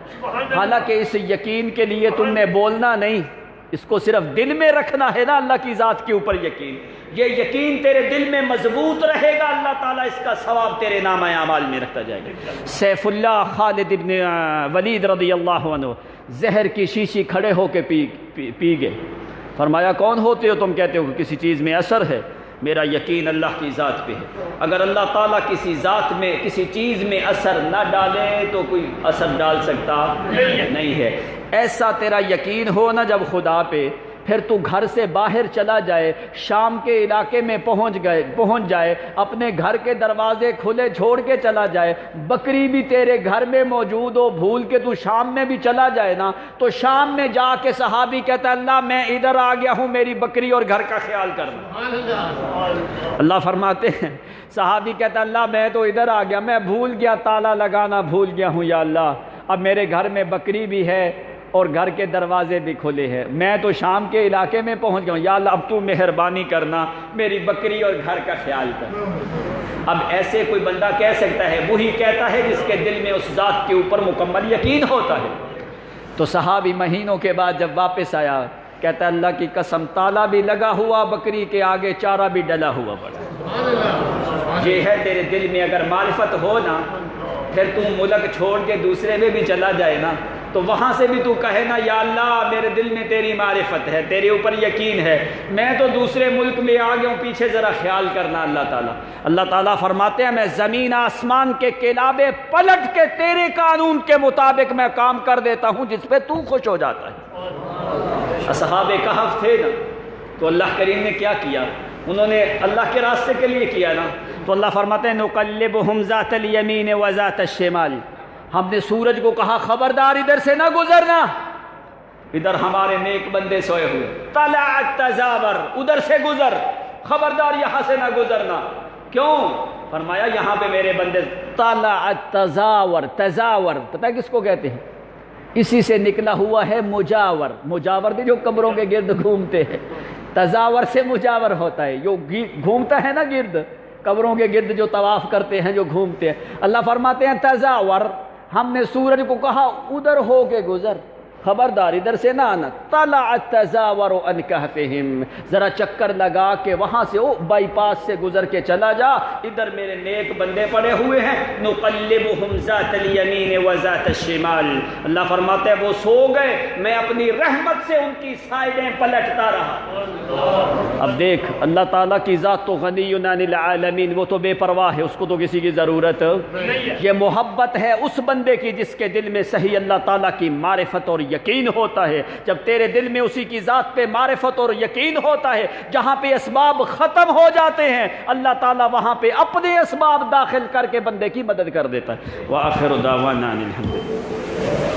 حالانکہ اس یقین کے لیے تم نے بولنا نہیں، اس کو صرف دل میں رکھنا ہے نا، اللہ کی ذات کے اوپر یقین، یہ یقین تیرے دل میں مضبوط رہے گا، اللہ تعالیٰ اس کا ثواب تیرے نامہ اعمال میں رکھتا جائے گا۔ سیف اللہ خالد ابن ولید رضی اللہ عنہ زہر کی شیشی کھڑے ہو کے پی گئے۔ فرمایا کون ہوتے ہو تم؟ کہتے ہو کہ کسی چیز میں اثر ہے، میرا یقین اللہ کی ذات پہ ہے، اگر اللہ تعالیٰ کسی ذات میں کسی چیز میں اثر نہ ڈالے تو کوئی اثر ڈال سکتا نہیں ہے۔ ایسا تیرا یقین ہو نا جب خدا پہ، پھر تو گھر سے باہر چلا جائے، شام کے علاقے میں پہنچ جائے، اپنے گھر کے دروازے کھلے چھوڑ کے چلا جائے، بکری بھی تیرے گھر میں موجود ہو، بھول کے تو شام میں بھی چلا جائے نا، تو شام میں جا کے صحابی کہتا ہے اللہ میں ادھر آ گیا ہوں، میری بکری اور گھر کا خیال کرنا۔ اللہ فرماتے ہیں صحابی کہتا ہے اللہ میں تو ادھر آ گیا، میں بھول گیا، تالا لگانا بھول گیا ہوں یا اللہ، اب میرے گھر میں بکری بھی ہے اور گھر کے دروازے بھی کھلے ہیں، میں تو شام کے علاقے میں پہنچ گیا ہوں، یا اللہ اب تو مہربانی کرنا، میری بکری اور گھر کا خیال کر۔ اب ایسے کوئی بندہ کہہ سکتا ہے؟ وہی کہتا ہے جس کے دل میں اس ذات کے اوپر مکمل یقین ہوتا ہے۔ تو صحابی مہینوں کے بعد جب واپس آیا کہتا ہے اللہ کی قسم تالا بھی لگا ہوا بکری کے آگے، چارہ بھی ڈلا ہوا پڑا۔ یہ ہے تیرے دل میں اگر معرفت ہو نا، پھر تو ملک چھوڑ کے دوسرے میں بھی چلا جائے نا، تو وہاں سے بھی تو کہے نا یا اللہ میرے دل میں تیری معرفت ہے، تیرے اوپر یقین ہے، میں تو دوسرے ملک میں آ گیا ہوں، پیچھے ذرا خیال کرنا اللہ تعالیٰ فرماتے ہیں میں زمین آسمان کے کلابے پلٹ کے تیرے قانون کے مطابق میں کام کر دیتا ہوں جس پہ تو خوش ہو جاتا ہے۔ اصحاب کہف تھے نا، تو اللہ کریم نے کیا کیا؟ انہوں نے اللہ کے راستے کے لیے کیا نا، تو اللہ فرماتے ہیں نقلبہم ذات الیمین و ذات الشمال، ہم نے سورج کو کہا خبردار ادھر سے نہ گزرنا، ادھر ہمارے نیک بندے سوئے ہوئے، طلعت تزاور ادھر سے گزر، خبردار یہاں سے نہ گزرنا۔ کیوں؟ فرمایا یہاں پہ میرے بندے، طلعت تزاور، تزاور پتہ ہے کس کو کہتے ہیں؟ اسی سے نکلا ہوا ہے مجاور، مجاور بھی جو قبروں کے گرد گھومتے ہیں، تزاور سے مجاور ہوتا ہے، جو گھومتا ہے نا گرد، قبروں کے گرد جو طواف کرتے ہیں، جو گھومتے ہیں۔ اللہ فرماتے ہیں تزاور، ہم نے سورج کو کہا ادھر ہو کے گزر، خبردار ادھر سے نہ آنا، طلعت تزاور عن کہفہم، ذرا چکر لگا کے وہاں سے بائی پاس سے گزر کے چلا جا، ادھر میرے نیک بندے پڑے ہوئے ہیں، نقلبہم ذات الیمین و ذات الشمال۔ اللہ فرماتے ہیں وہ سو گئے، میں اپنی رحمت سے ان کی سائڈیں پلٹتا رہا۔ اب دیکھ اللہ تعالیٰ کی ذات تو غنی عن العالمین، وہ تو بے پرواہ ہے، اس کو تو کسی کی ضرورت نہیں ہے۔ یہ محبت ہے اس بندے کی جس کے دل میں صحیح اللہ تعالیٰ کی معرفت اور یقین ہوتا ہے۔ جب تیرے دل میں اسی کی ذات پہ معرفت اور یقین ہوتا ہے، جہاں پہ اسباب ختم ہو جاتے ہیں اللہ تعالیٰ وہاں پہ اپنے اسباب داخل کر کے بندے کی مدد کر دیتا ہے۔ وآخر دعوانا الحمدللہ۔